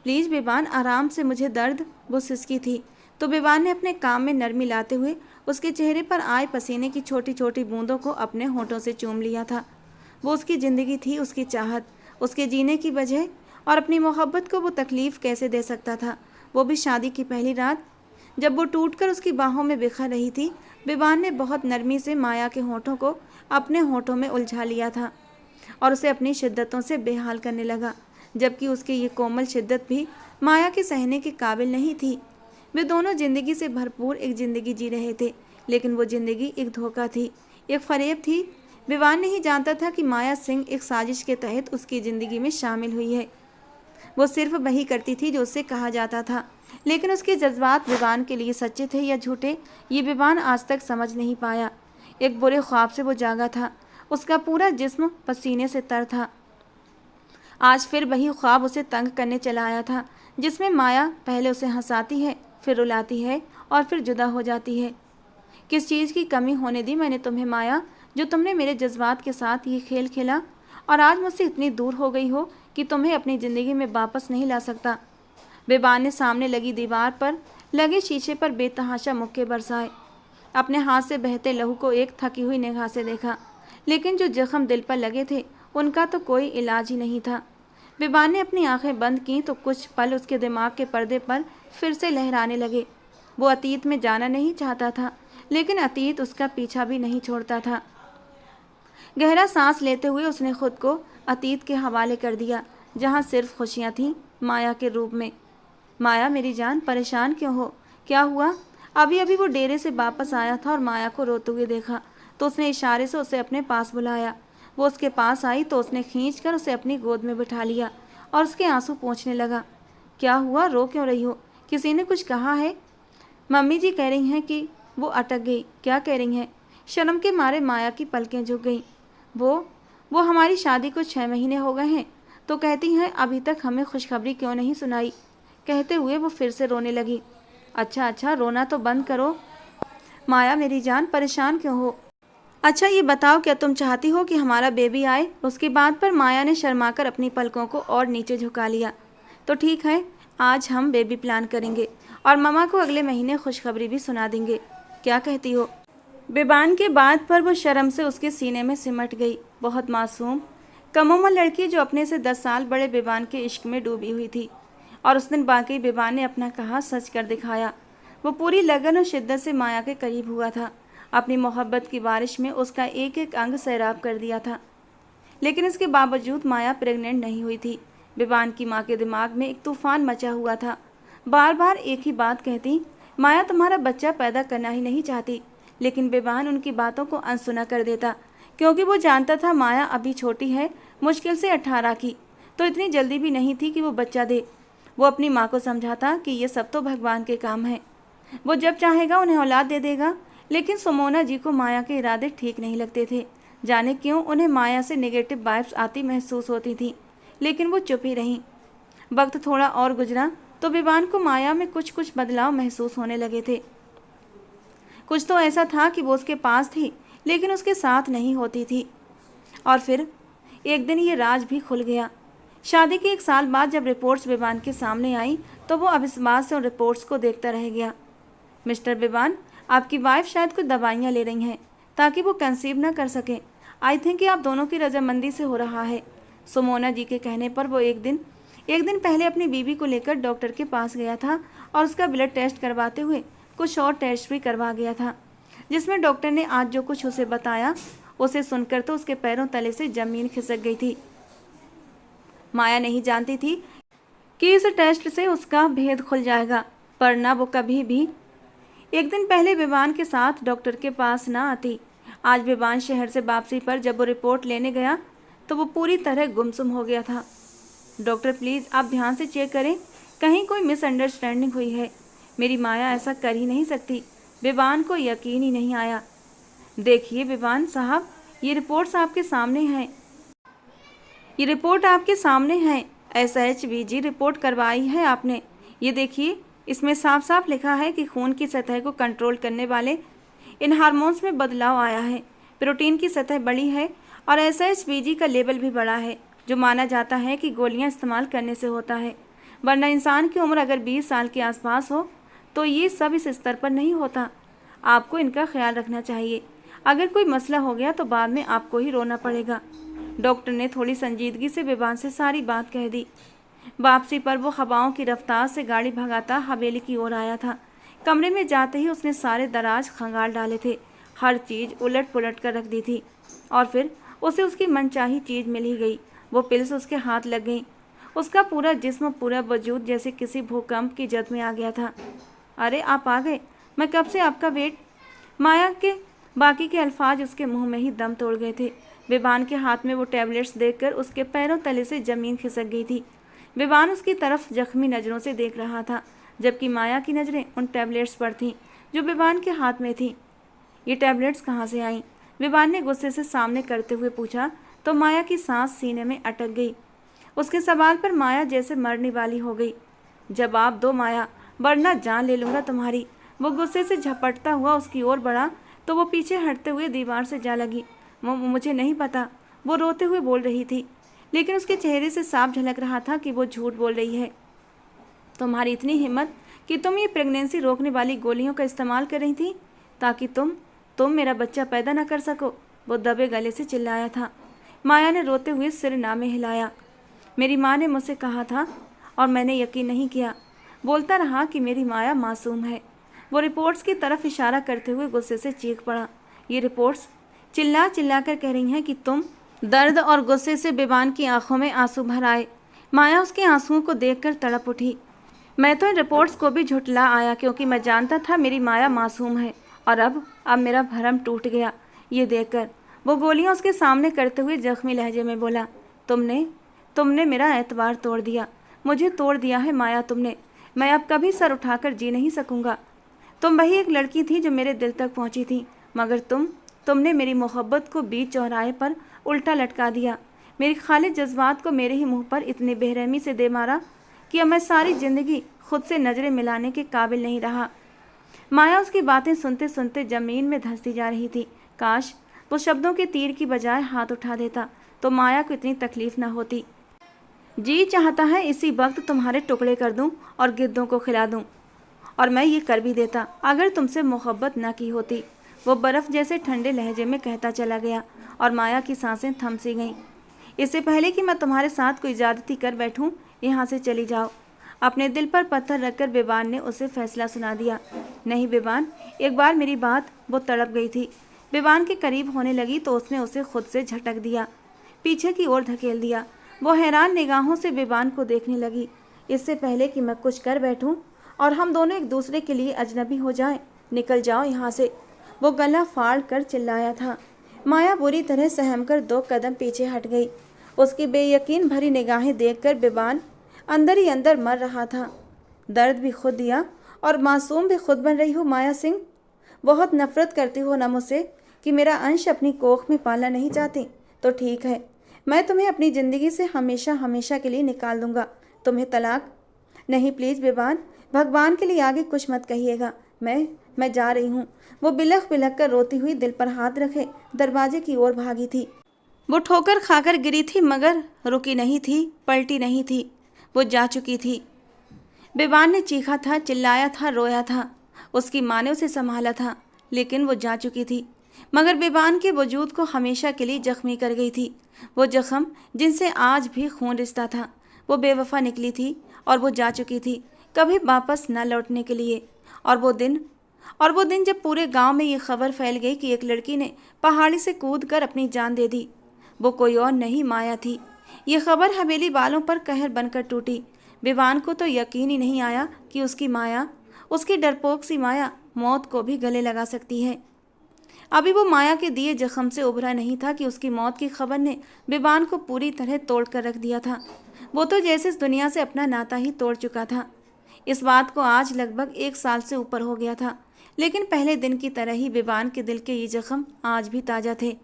प्लीज़ बेबान, आराम से, मुझे दर्द। वो सिसकी थी तो बेबान ने अपने काम में नरमी लाते हुए उसके चेहरे पर आए पसीने की छोटी छोटी बूंदों को अपने होठों से चूम लिया था। वो उसकी ज़िंदगी थी, उसकी चाहत, उसके जीने की वजह, और अपनी मोहब्बत को वो तकलीफ़ कैसे दे सकता था, वो भी शादी की पहली रात जब वो टूटकर उसकी बाहों में बिखर रही थी। बेबान ने बहुत नरमी से माया के होठों को अपने होठों में उलझा लिया था और उसे अपनी शिद्दतों से बेहाल करने लगा, जबकि उसकी ये कोमल शिद्दत भी माया के सहने के काबिल नहीं थी। वे दोनों ज़िंदगी से भरपूर एक ज़िंदगी जी रहे थे, लेकिन वो ज़िंदगी एक धोखा थी, एक फरेब थी। बेबान नहीं जानता था कि माया सिंह एक साजिश के तहत उसकी ज़िंदगी में शामिल हुई है। वो सिर्फ वही करती थी जो उससे कहा जाता था, लेकिन उसके जज्बात बेबान के लिए सच्चे थे या झूठे, ये बेबान आज तक समझ नहीं पाया। एक बुरे ख्वाब से वो जागा था, उसका पूरा जिस्म पसीने से तर था। आज फिर वही ख्वाब उसे तंग करने चला आया था, जिसमें माया पहले उसे हंसाती है, फिर रुलाती है और फिर जुदा हो जाती है। किस चीज़ की कमी होने दी मैंने तुम्हें माया, जो तुमने मेरे जज्बात के साथ ये खेल खेला और आज मुझसे इतनी दूर हो गई हो कि तुम्हें अपनी ज़िंदगी में वापस नहीं ला सकता। बेबान ने सामने लगी दीवार पर लगे शीशे पर बेतहाशा मुक्के बरसाए। अपने हाथ से बहते लहू को एक थकी हुई निगाह से देखा, लेकिन जो जख्म दिल पर लगे थे उनका तो कोई इलाज ही नहीं था। बेबान ने अपनी आंखें बंद की तो कुछ पल उसके दिमाग के पर्दे पर फिर से लहराने लगे। वो अतीत में जाना नहीं चाहता था, लेकिन अतीत उसका पीछा भी नहीं छोड़ता था। गहरा सांस लेते हुए उसने खुद को अतीत के हवाले कर दिया, जहाँ सिर्फ खुशियाँ थीं माया के रूप में। माया मेरी जान, परेशान क्यों हो? क्या हुआ? अभी अभी वो डेरे से वापस आया था और माया को रोते हुए देखा तो उसने इशारे से उसे अपने पास बुलाया। वो उसके पास आई तो उसने खींचकर उसे अपनी गोद में बिठा लिया और उसके आंसू पोंछने लगा। क्या हुआ? रो क्यों रही हो? किसी ने कुछ कहा है? मम्मी जी कह रही हैं कि वो अटक गई। क्या कह रही हैं? शर्म के मारे माया की पलकें झुक गईं। वो हमारी शादी को 6 महीने हो गए हैं, तो कहती हैं अभी तक हमें खुशखबरी क्यों नहीं सुनाई। कहते हुए वो फिर से रोने लगी। अच्छा, रोना तो बंद करो। माया मेरी जान, परेशान क्यों हो? अच्छा ये बताओ, क्या तुम चाहती हो कि हमारा बेबी आए? उसकी बात पर माया ने शर्माकर अपनी पलकों को और नीचे झुका लिया। तो ठीक है, आज हम बेबी प्लान करेंगे और ममा को अगले महीने खुशखबरी भी सुना देंगे। क्या कहती हो? बेबान के बात पर वो शर्म से उसके सीने में सिमट गई। बहुत मासूम कम उम्र लड़की जो अपने से 10 साल बड़े बेबान के इश्क में डूबी हुई थी। और उस दिन बाकी बेबान ने अपना कहा सच कर दिखाया। वो पूरी लगन और शिद्दत से माया के करीब हुआ था, अपनी मोहब्बत की बारिश में उसका एक एक अंग सैराब कर दिया था। लेकिन इसके बावजूद माया प्रेग्नेंट नहीं हुई थी। बेबान की माँ के दिमाग में एक तूफान मचा हुआ था। बार बार एक ही बात कहती, माया तुम्हारा बच्चा पैदा करना ही नहीं चाहती। लेकिन बेबान उनकी बातों को अनसुना कर देता, क्योंकि वो जानता था माया अभी छोटी है, मुश्किल से 18 की, तो इतनी जल्दी भी नहीं थी कि वो बच्चा दे। वो अपनी माँ को समझाता कि ये सब तो भगवान के काम है, वो जब चाहेगा उन्हें औलाद दे देगा। लेकिन सुमोना जी को माया के इरादे ठीक नहीं लगते थे। जाने क्यों उन्हें माया से नेगेटिव वाइब्स आती महसूस होती थी, लेकिन वो चुप ही रहीं। वक्त थोड़ा और गुजरा तो बेबान को माया में कुछ कुछ बदलाव महसूस होने लगे थे। कुछ तो ऐसा था कि वो उसके पास थी लेकिन उसके साथ नहीं होती थी। और फिर एक दिन ये राज भी खुल गया। शादी के 1 साल बाद जब रिपोर्ट्स बेबान के सामने आई तो वो अविश्वास से उन रिपोर्ट्स को देखता रह गया। मिस्टर बेबान, आपकी वाइफ शायद कुछ दवाइयाँ ले रही हैं ताकि वो कंसीव ना कर सके। आई थिंक कि आप दोनों की रजामंदी से हो रहा है। सुमोना जी के कहने पर वो एक दिन पहले अपनी बीवी को लेकर डॉक्टर के पास गया था और उसका ब्लड टेस्ट करवाते हुए कुछ और टेस्ट भी करवा गया था, जिसमें डॉक्टर ने आज जो कुछ उसे बताया उसे सुनकर तो उसके पैरों तले से ज़मीन खिसक गई थी। माया नहीं जानती थी कि इस टेस्ट से उसका भेद खुल जाएगा, पर ना वो कभी भी एक दिन पहले विवान के साथ डॉक्टर के पास ना आती। आज विवान शहर से वापसी पर जब वो रिपोर्ट लेने गया तो वो पूरी तरह गुमसुम हो गया था। डॉक्टर प्लीज़ आप ध्यान से चेक करें, कहीं कोई मिसअंडरस्टैंडिंग हुई है। मेरी माया ऐसा कर ही नहीं सकती। विवान को यकीन ही नहीं आया। देखिए विवान साहब, ये रिपोर्ट्स आपके सामने हैं। ये रिपोर्ट आपके सामने है। SHBG रिपोर्ट करवाई है आपने। ये देखिए, इसमें साफ साफ लिखा है कि खून की सतह को कंट्रोल करने वाले इन हार्मोन्स में बदलाव आया है। प्रोटीन की सतह बड़ी है और SHBG का लेवल भी बड़ा है, जो माना जाता है कि गोलियां इस्तेमाल करने से होता है, वरना इंसान की उम्र अगर 20 साल के आसपास हो तो ये सब इस स्तर पर नहीं होता। आपको इनका ख्याल रखना चाहिए। अगर कोई मसला हो गया तो बाद में आपको ही रोना पड़ेगा। डॉक्टर ने थोड़ी संजीदगी से विवान से सारी बात कह दी। वापसी पर वो हवाओं की रफ्तार से गाड़ी भगाता हवेली की ओर आया था। कमरे में जाते ही उसने सारे दराज खंगाल डाले थे, हर चीज़ उलट पुलट कर रख दी थी, और फिर उसे उसकी मनचाही चीज़ मिल ही गई। वो पिल्स उसके हाथ लग गई। उसका पूरा जिस्म, पूरा वजूद जैसे किसी भूकंप की जद में आ गया था। अरे आप आ गए, मैं कब से आपका वेट। माया के बाकी के अल्फाज उसके मुंह में ही दम तोड़ गए थे। विवान के हाथ में वो टैबलेट्स देखकर उसके पैरों तले से ज़मीन खिसक गई थी। विवान उसकी तरफ जख्मी नज़रों से देख रहा था, जबकि माया की नज़रें उन टैबलेट्स पर थीं जो विवान के हाथ में थीं। ये टैबलेट्स कहाँ से आईं? विवान ने गुस्से से सामने करते हुए पूछा तो माया की सांस सीने में अटक गई। उसके सवाल पर माया जैसे मरने वाली हो गई। जवाब दो माया, वरना जान ले लूँगा तुम्हारी। वो गुस्से से झपटता हुआ उसकी ओर बढ़ा तो वो पीछे हटते हुए दीवार से जा लगी। मुझे नहीं पता, वो रोते हुए बोल रही थी, लेकिन उसके चेहरे से साफ झलक रहा था कि वो झूठ बोल रही है। तुम्हारी इतनी हिम्मत कि तुम ये प्रेगनेंसी रोकने वाली गोलियों का इस्तेमाल कर रही थी ताकि तुम मेरा बच्चा पैदा न कर सको, वो दबे गले से चिल्लाया था। माया ने रोते हुए सिर ना में हिलाया। मेरी माँ ने मुझसे कहा था और मैंने यकीन नहीं किया। बोलता रहा कि मेरी माया मासूम है। वो रिपोर्ट्स की तरफ इशारा करते हुए गुस्से से चीख पड़ा। ये रिपोर्ट्स चिल्ला चिल्ला कर कह रही हैं कि तुम। दर्द और गुस्से से विवान की आंखों में आंसू भर आए। माया उसके आंसुओं को देखकर तड़प उठी। मैं तो इन रिपोर्ट्स को भी झुठला आया क्योंकि मैं जानता था मेरी माया मासूम है, और अब मेरा भरम टूट गया ये देखकर। वो गोलियां उसके सामने करते हुए जख्मी लहजे में बोला, तुमने मेरा एतबार तोड़ दिया, मुझे तोड़ दिया है माया तुमने। मैं अब कभी सर उठाकर जी नहीं सकूंगा। तुम वही एक लड़की थी जो मेरे दिल तक पहुंची थी, मगर तुमने मेरी मोहब्बत को बीच चौराहे पर उल्टा लटका दिया। मेरी खालिद जज्बात को मेरे ही मुंह पर इतनी बेरहमी से दे मारा कि अब मैं सारी ज़िंदगी खुद से नज़रें मिलाने के काबिल नहीं रहा। माया उसकी बातें सुनते सुनते ज़मीन में धंसती जा रही थी। काश वो शब्दों के तीर की बजाय हाथ उठा देता तो माया को इतनी तकलीफ न होती। जी चाहता है इसी वक्त तुम्हारे टुकड़े कर दूं और गिद्धों को खिला दूं, और मैं ये कर भी देता अगर तुमसे मोहब्बत न की होती। वो बर्फ़ जैसे ठंडे लहजे में कहता चला गया और माया की सांसें थम सी गईं। इससे पहले कि मैं तुम्हारे साथ कोई ज़्यादती कर बैठूं, यहाँ से चली जाओ। अपने दिल पर पत्थर रखकर विवान ने उसे फैसला सुना दिया। नहीं विवान, एक बार मेरी बात। वो तड़प गई थी। विवान के करीब होने लगी तो उसने उसे खुद से झटक दिया, पीछे की ओर धकेल दिया। वो हैरान निगाहों से विवान को देखने लगी। इससे पहले कि मैं कुछ कर बैठूं और हम दोनों एक दूसरे के लिए अजनबी हो जाएं, निकल जाओ यहाँ से, वो गला फाड़ कर चिल्लाया था। माया बुरी तरह सहमकर 2 कदम पीछे हट गई। उसकी बेयकीन भरी निगाहें देखकर विवान अंदर ही अंदर मर रहा था। दर्द भी खुद दिया और मासूम भी खुद बन रही हो माया सिंह। बहुत नफरत करती हो ना मुझसे कि मेरा अंश अपनी कोख में पालना नहीं चाहती, तो ठीक है, मैं तुम्हें अपनी ज़िंदगी से हमेशा हमेशा के लिए निकाल दूंगा। तुम्हें तलाक नहीं, प्लीज़ विवान, भगवान के लिए आगे कुछ मत कहिएगा। मैं जा रही हूँ। वो बिलख बिलख कर रोती हुई दिल पर हाथ रखे दरवाजे की ओर भागी थी। वो ठोकर खाकर गिरी थी मगर रुकी नहीं थी, पलटी नहीं थी। वो जा चुकी थी। विवान ने चीखा था, चिल्लाया था, रोया था। उसकी माँ ने उसे संभाला था, लेकिन वो जा चुकी थी, मगर विवान के वजूद को हमेशा के लिए जख्मी कर गई थी। वो जख्म जिनसे आज भी खून रिश्ता था। वो बेवफा निकली थी और वो जा चुकी थी, कभी वापस न लौटने के लिए। और वो दिन जब पूरे गांव में ये खबर फैल गई कि एक लड़की ने पहाड़ी से कूदकर अपनी जान दे दी। वो कोई और नहीं, माया थी। ये खबर हवेली वालों पर कहर बनकर टूटी। विवान को तो यकीन ही नहीं आया कि उसकी माया, उसकी डरपोक सी माया, मौत को भी गले लगा सकती है। अभी वो माया के दिए जख्म से उभरा नहीं था कि उसकी मौत की खबर ने विवान को पूरी तरह तोड़ कर रख दिया था। वो तो जैसे इस दुनिया से अपना नाता ही तोड़ चुका था। इस बात को आज लगभग 1 साल से ऊपर हो गया था, लेकिन पहले दिन की तरह ही विवान के दिल के ये जख्म आज भी ताज़ा थे।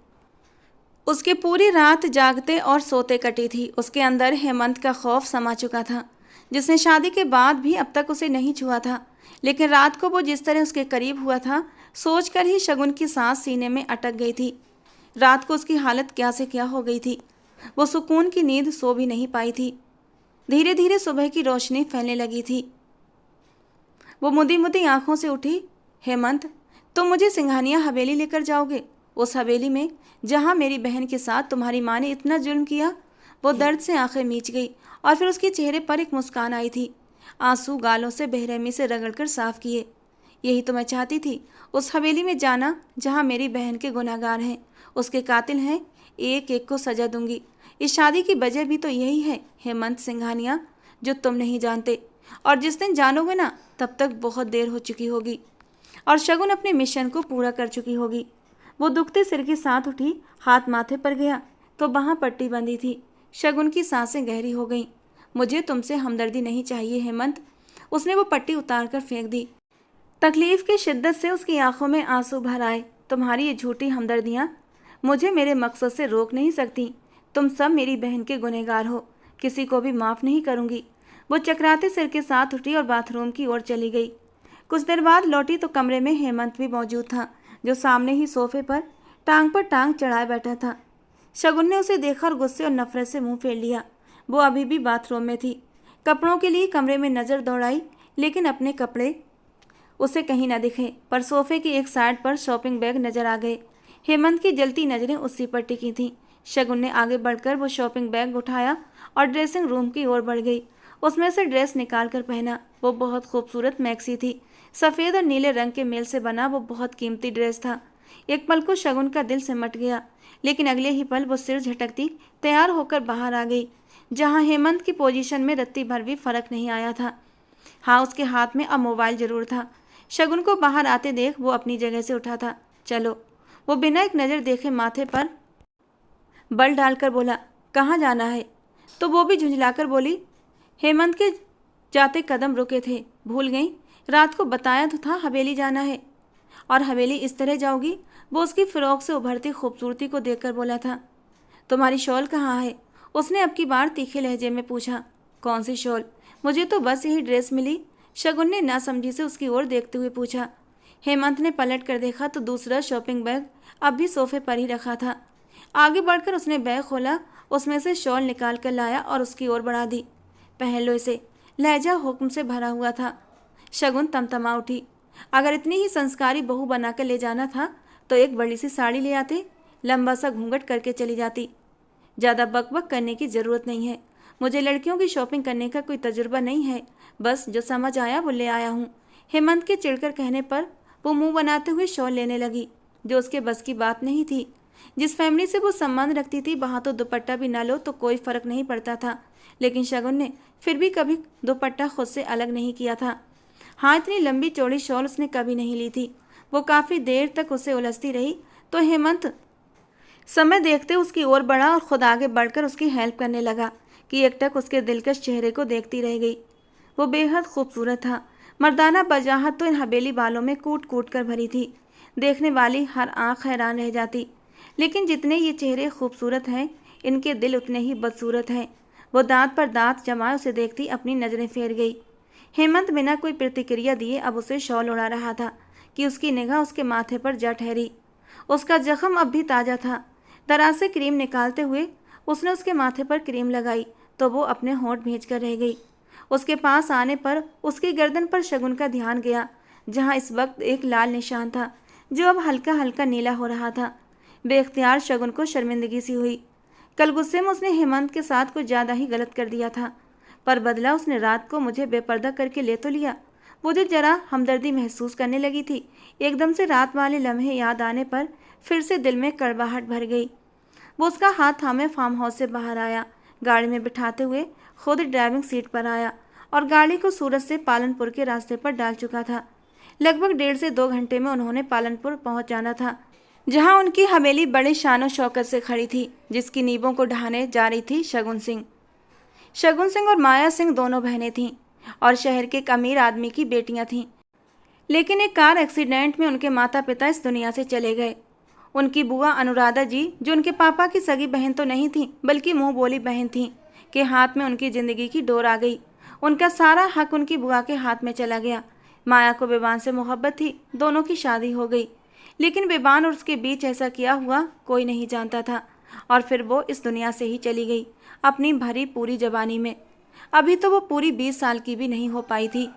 उसकी पूरी रात जागते और सोते कटी थी। उसके अंदर हेमंत का खौफ समा चुका था, जिसने शादी के बाद भी अब तक उसे नहीं छुआ था। लेकिन रात को वो जिस तरह उसके करीब हुआ था, सोचकर ही शगुन की सांस सीने में अटक गई थी। रात को उसकी हालत क्या से क्या हो गई थी। वो सुकून की नींद सो भी नहीं पाई थी। धीरे धीरे सुबह की रोशनी फैलने लगी थी। वो मुदी मुदी आंखों से उठी। हेमंत, तुम मुझे सिंघानिया हवेली लेकर जाओगे? उस हवेली में जहाँ मेरी बहन के साथ तुम्हारी माँ ने इतना जुल्म किया। वो दर्द से आंखें मीच गई और फिर उसके चेहरे पर एक मुस्कान आई थी। आंसू गालों से बेरहमी से रगड़कर साफ किए। यही तो मैं चाहती थी, उस हवेली में जाना जहाँ मेरी बहन के गुनहगार हैं, उसके कातिल हैं। एक एक को सजा दूंगी। इस शादी की वजह भी तो यही है हेमंत सिंघानिया, जो तुम नहीं जानते। और जिस दिन जानोगे ना, तब तक बहुत देर हो चुकी होगी और शगुन अपने मिशन को पूरा कर चुकी होगी। वो दुखते सिर के साथ उठी। हाथ माथे पर गया तो वहाँ पट्टी बंधी थी। शगुन की सांसें गहरी हो गईं। मुझे तुमसे हमदर्दी नहीं चाहिए हेमंत। उसने वो पट्टी उतार कर फेंक दी। तकलीफ की शिद्दत से उसकी आंखों में आंसू भर आए। तुम्हारी ये झूठी हमदर्दियाँ मुझे मेरे मकसद से रोक नहीं सकती। तुम सब मेरी बहन के गुनहगार हो, किसी को भी माफ़ नहीं करूँगी। वो चकराते सिर के साथ उठी और बाथरूम की ओर चली गई। कुछ देर बाद लौटी तो कमरे में हेमंत भी मौजूद था, जो सामने ही सोफे पर टांग चढ़ाए बैठा था। शगुन ने उसे देखा और गुस्से और नफरत से मुंह फेर लिया। वो अभी भी बाथरूम में थी। कपड़ों के लिए कमरे में नज़र दौड़ाई, लेकिन अपने कपड़े उसे कहीं न दिखे। पर सोफे की एक साइड पर शॉपिंग बैग नजर आ गए। हेमंत की जलती नज़रें उसी पर टिकी थीं। शगुन ने आगे बढ़कर वो शॉपिंग बैग उठाया और ड्रेसिंग रूम की ओर बढ़ गई। उसमें से ड्रेस निकाल कर पहना। वो बहुत खूबसूरत मैक्सी थी। सफ़ेद और नीले रंग के मेल से बना वो बहुत कीमती ड्रेस था। एक पल को शगुन का दिल सिमट गया, लेकिन अगले ही पल वो सिर झटकती तैयार होकर बाहर आ गई, जहाँ हेमंत की पोजीशन में रत्ती भर भी फर्क नहीं आया था। हाँ, उसके हाथ में अब मोबाइल जरूर था। शगुन को बाहर आते देख वो अपनी जगह से उठा था। चलो, वो बिना एक नज़र देखे माथे पर बल डालकर बोला, कहाँ जाना है? तो वो भी झुंझलाकर बोली। हेमंत के जाते कदम रुके थे। भूल गई? रात को बताया तो था हवेली जाना है। और हवेली इस तरह जाओगी? वो उसकी फ़्रॉक से उभरती खूबसूरती को देखकर बोला था। तुम्हारी शॉल कहाँ है? उसने अब की बार तीखे लहजे में पूछा। कौन सी शॉल? मुझे तो बस यही ड्रेस मिली। शगुन ने नासमझी से उसकी ओर देखते हुए पूछा। हेमंत ने पलट कर देखा तो दूसरा शॉपिंग बैग अब भी सोफे पर ही रखा था। आगे बढ़कर उसने बैग खोला, उसमें से शॉल निकाल कर लाया और उसकी ओर बढ़ा दी। पहन लो इसे। लहजा हुक्म से भरा हुआ था। शगुन तमतमा उठी। अगर इतनी ही संस्कारी बहू बनाकर ले जाना था तो एक बड़ी सी साड़ी ले आते, लंबा सा घूंघट करके चली जाती। ज़्यादा बकबक करने की ज़रूरत नहीं है। मुझे लड़कियों की शॉपिंग करने का कोई तजुर्बा नहीं है। बस जो समझ आया वो ले आया हूँ। हेमंत के चिढ़कर कहने पर वो मुंह बनाते हुए शॉल लेने लगी, जो उसके बस की बात नहीं थी। जिस फैमिली से वो संबंध रखती थी वहाँ तो दुपट्टा भी ना लो तो कोई फ़र्क नहीं पड़ता था, लेकिन शगुन ने फिर भी कभी दुपट्टा खुद से अलग नहीं किया था। हाँ, इतनी लंबी चौड़ी शॉल उसने कभी नहीं ली थी। वो काफ़ी देर तक उसे उलझती रही तो हेमंत समय देखते उसकी ओर बढ़ा और खुद आगे बढ़कर उसकी हेल्प करने लगा कि एकटक उसके दिलकश चेहरे को देखती रह गई। वो बेहद खूबसूरत था। मर्दाना बजाहत तो इन हवेली वालों में कूट कूट कर भरी थी। देखने वाली हर आंख हैरान रह जाती। लेकिन जितने ये चेहरे खूबसूरत हैं, इनके दिल उतने ही बदसूरत हैं। वो दांत पर दांत जमाए उसे देखती अपनी नज़रें फेर गई। हेमंत बिना कोई प्रतिक्रिया दिए अब उसे शॉल उड़ा रहा था कि उसकी निगाह उसके माथे पर जा ठहरी। उसका जख्म अब भी ताज़ा था। दराज से क्रीम निकालते हुए उसने उसके माथे पर क्रीम लगाई तो वो अपने होंठ भींच कर रह गई। उसके पास आने पर उसकी गर्दन पर शगुन का ध्यान गया, जहाँ इस वक्त एक लाल निशान था जो अब हल्का हल्का नीला हो रहा था। बेख्तियार शगुन को शर्मिंदगी सी हुई। कल गुस्से में उसने हेमंत के साथ कुछ ज़्यादा ही गलत कर दिया था, पर बदला उसने रात को मुझे बेपर्दा करके ले तो लिया। वो जो जरा हमदर्दी महसूस करने लगी थी, एकदम से रात वाले लम्हे याद आने पर फिर से दिल में कड़वाहट भर गई। वो उसका हाथ थामे फार्म हाउस से बाहर आया, गाड़ी में बिठाते हुए खुद ड्राइविंग सीट पर आया और गाड़ी को सूरत से पालनपुर के रास्ते पर डाल चुका था। लगभग 1.5 से 2 घंटे में उन्होंने पालनपुर पहुंच जाना था, जहां उनकी हवेली बड़े शानो शौकत से खड़ी थी, जिसकी नींवों को ढाने जा रही थी शगुन सिंह। शगुन सिंह और माया सिंह दोनों बहनें थीं और शहर के एक अमीर आदमी की बेटियां थीं। लेकिन एक कार एक्सीडेंट में उनके माता पिता इस दुनिया से चले गए। उनकी बुआ अनुराधा जी, जो उनके पापा की सगी बहन तो नहीं थी बल्कि मुंह बोली बहन थीं, के हाथ में उनकी जिंदगी की डोर आ गई। उनका सारा हक उनकी बुआ के हाथ में चला गया। माया को बेबान से मोहब्बत थी, दोनों की शादी हो गई, लेकिन बेबान और उसके बीच ऐसा किया हुआ कोई नहीं जानता था। और फिर वो इस दुनिया से ही चली गई अपनी भरी पूरी जवानी में। अभी तो वो पूरी 20 साल की भी नहीं हो पाई थी।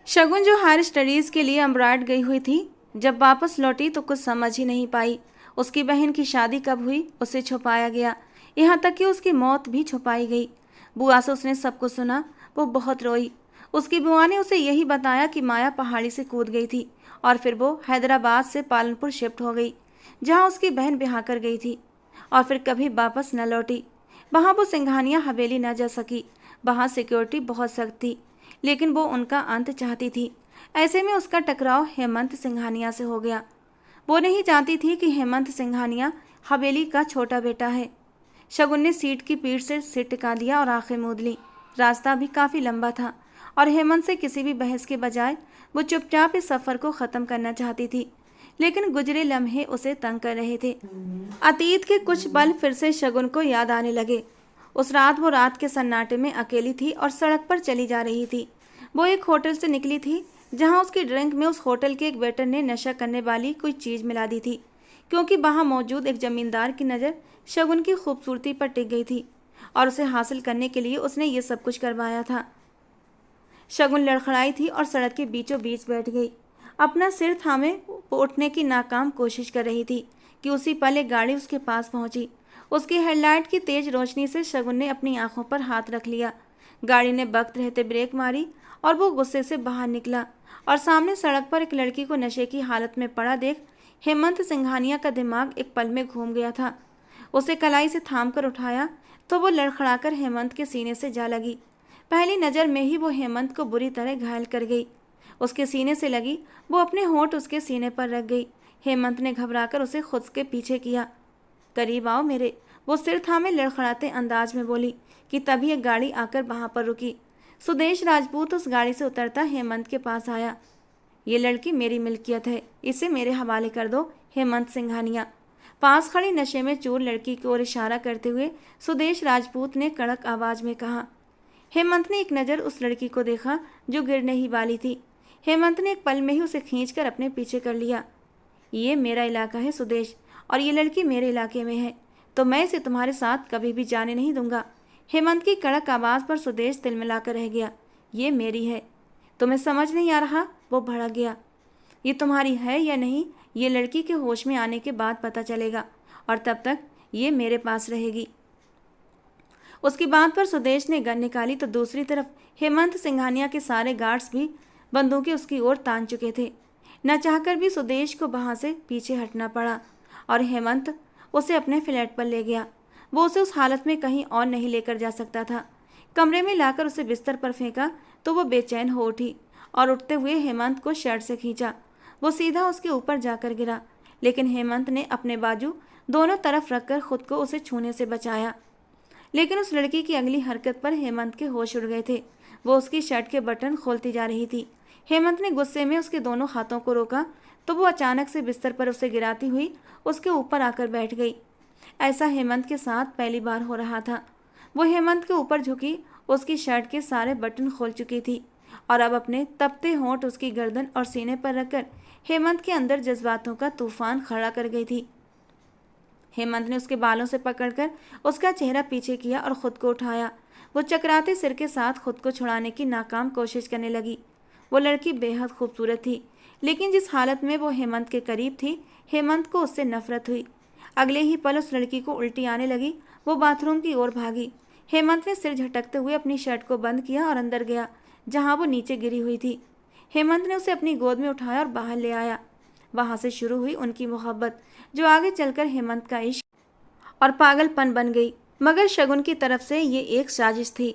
शगुन, जो हायर स्टडीज़ के लिए अमराट गई हुई थी, जब वापस लौटी तो कुछ समझ ही नहीं पाई। उसकी बहन की शादी कब हुई उसे छुपाया गया, यहाँ तक कि उसकी मौत भी छुपाई गई। बुआ से उसने सब कुछ सुना। वो बहुत रोई। उसकी बुआ ने उसे यही बताया कि माया पहाड़ी से कूद गई थी और फिर वो हैदराबाद से पालनपुर शिफ्ट हो गई, जहाँ उसकी बहन ब्याह कर गई थी, और फिर कभी वापस न लौटी। वहाँ वो सिंघानिया हवेली न जा सकी। वहाँ सिक्योरिटी बहुत सख्त थी, लेकिन वो उनका अंत चाहती थी। ऐसे में उसका टकराव हेमंत सिंघानिया से हो गया। वो नहीं जानती थी कि हेमंत सिंघानिया हवेली का छोटा बेटा है। शगुन ने सीट की पीठ से सिर टिका दिया और आंखें मूंद ली। रास्ता भी काफ़ी लंबा था और हेमंत से किसी भी बहस के बजाय वो चुपचाप इस सफ़र को ख़त्म करना चाहती थी, लेकिन गुजरे लम्हे उसे तंग कर रहे थे। अतीत के कुछ पल फिर से शगुन को याद आने लगे। उस रात वो रात के सन्नाटे में अकेली थी और सड़क पर चली जा रही थी। वो एक होटल से निकली थी, जहां उसकी ड्रिंक में उस होटल के एक वेटर ने नशा करने वाली कोई चीज़ मिला दी थी, क्योंकि वहां मौजूद एक जमींदार की नज़र शगुन की खूबसूरती पर टिक गई थी और उसे हासिल करने के लिए उसने ये सब कुछ करवाया था। शगुन लड़खड़ाई थी और सड़क के बीचों बीच बैठ गई। अपना सिर थामे उठने की नाकाम कोशिश कर रही थी कि उसी पल एक गाड़ी उसके पास पहुंची। उसकी हेडलाइट की तेज रोशनी से शगुन ने अपनी आंखों पर हाथ रख लिया। गाड़ी ने वक्त रहते ब्रेक मारी और वो गुस्से से बाहर निकला और सामने सड़क पर एक लड़की को नशे की हालत में पड़ा देख हेमंत सिंघानिया का दिमाग एक पल में घूम गया था। उसे कलाई से थाम कर उठाया तो वो लड़खड़ाकर हेमंत के सीने से जा लगी। पहली नज़र में ही वो हेमंत को बुरी तरह घायल कर गई। उसके सीने से लगी, वो अपने होंठ उसके सीने पर रख गई। हेमंत ने घबराकर उसे खुद के पीछे किया। करीब आओ मेरे, वो सिर थामे लड़खड़ाते अंदाज में बोली कि तभी एक गाड़ी आकर वहाँ पर रुकी। सुदेश राजपूत उस गाड़ी से उतरता हेमंत के पास आया। ये लड़की मेरी मिल्कियत है, इसे मेरे हवाले कर दो। हेमंत सिंघानिया। पास खड़ी नशे में चूर लड़की की ओर इशारा करते हुए सुदेश राजपूत ने कड़क आवाज में कहा। हेमंत ने एक नज़र उस लड़की को देखा जो गिरने ही वाली थी। हेमंत ने एक पल में ही उसे खींचकर अपने पीछे कर लिया। ये मेरा इलाका है सुदेश, और ये लड़की मेरे इलाके में है, तो मैं इसे तुम्हारे साथ कभी भी जाने नहीं दूंगा। हेमंत की कड़क आवाज़ पर सुदेश तिलमिलाकर रह गया। ये मेरी है, तुम्हें समझ नहीं आ रहा? वो भड़क गया। ये तुम्हारी है या नहीं, ये लड़की के होश में आने के बाद पता चलेगा, और तब तक ये मेरे पास रहेगी। उसकी बात पर सुदेश ने गन निकाली तो दूसरी तरफ हेमंत सिंघानिया के सारे गार्ड्स भी बंदूकें उसकी ओर तान चुके थे। न चाहकर भी सुदेश को वहाँ से पीछे हटना पड़ा और हेमंत उसे अपने फ्लैट पर ले गया। वो उसे उस हालत में कहीं और नहीं लेकर जा सकता था। कमरे में लाकर उसे बिस्तर पर फेंका तो वो बेचैन हो उठी और उठते हुए हेमंत को शर्ट से खींचा। वो सीधा उसके ऊपर जाकर गिरा, लेकिन हेमंत ने अपने बाजू दोनों तरफ रखकर खुद को उसे छूने से बचाया। लेकिन उस लड़की की अगली हरकत पर हेमंत के होश उड़ गए थे। वो उसकी शर्ट के बटन खोलती जा रही थी। हेमंत ने गुस्से में उसके दोनों हाथों को रोका तो वो अचानक से बिस्तर पर उसे गिराती हुई उसके ऊपर आकर बैठ गई। ऐसा हेमंत के साथ पहली बार हो रहा था। वो हेमंत के ऊपर झुकी, उसकी शर्ट के सारे बटन खोल चुकी थी और अब अपने तपते होंठ उसकी गर्दन और सीने पर रखकर हेमंत के अंदर जज्बातों का तूफान खड़ा कर गई थी। हेमंत ने उसके बालों से पकड़कर उसका चेहरा पीछे किया और खुद को उठाया। वो चकराते सिर के साथ खुद को छुड़ाने की नाकाम कोशिश करने लगी। वो लड़की बेहद खूबसूरत थी, लेकिन जिस हालत में वो हेमंत के करीब थी, हेमंत को उससे नफरत हुई। अगले ही पल उस लड़की को उल्टी आने लगी। वो बाथरूम की ओर भागी। हेमंत ने सिर झटकते हुए अपनी शर्ट को बंद किया और अंदर गया, जहाँ वो नीचे गिरी हुई थी। हेमंत ने उसे अपनी गोद में उठाया और बाहर ले आया। वहाँ से शुरू हुई उनकी मोहब्बत, जो आगे चलकर हेमंत का इश्क और पागलपन बन गई। मगर शगुन की तरफ से ये एक साजिश थी।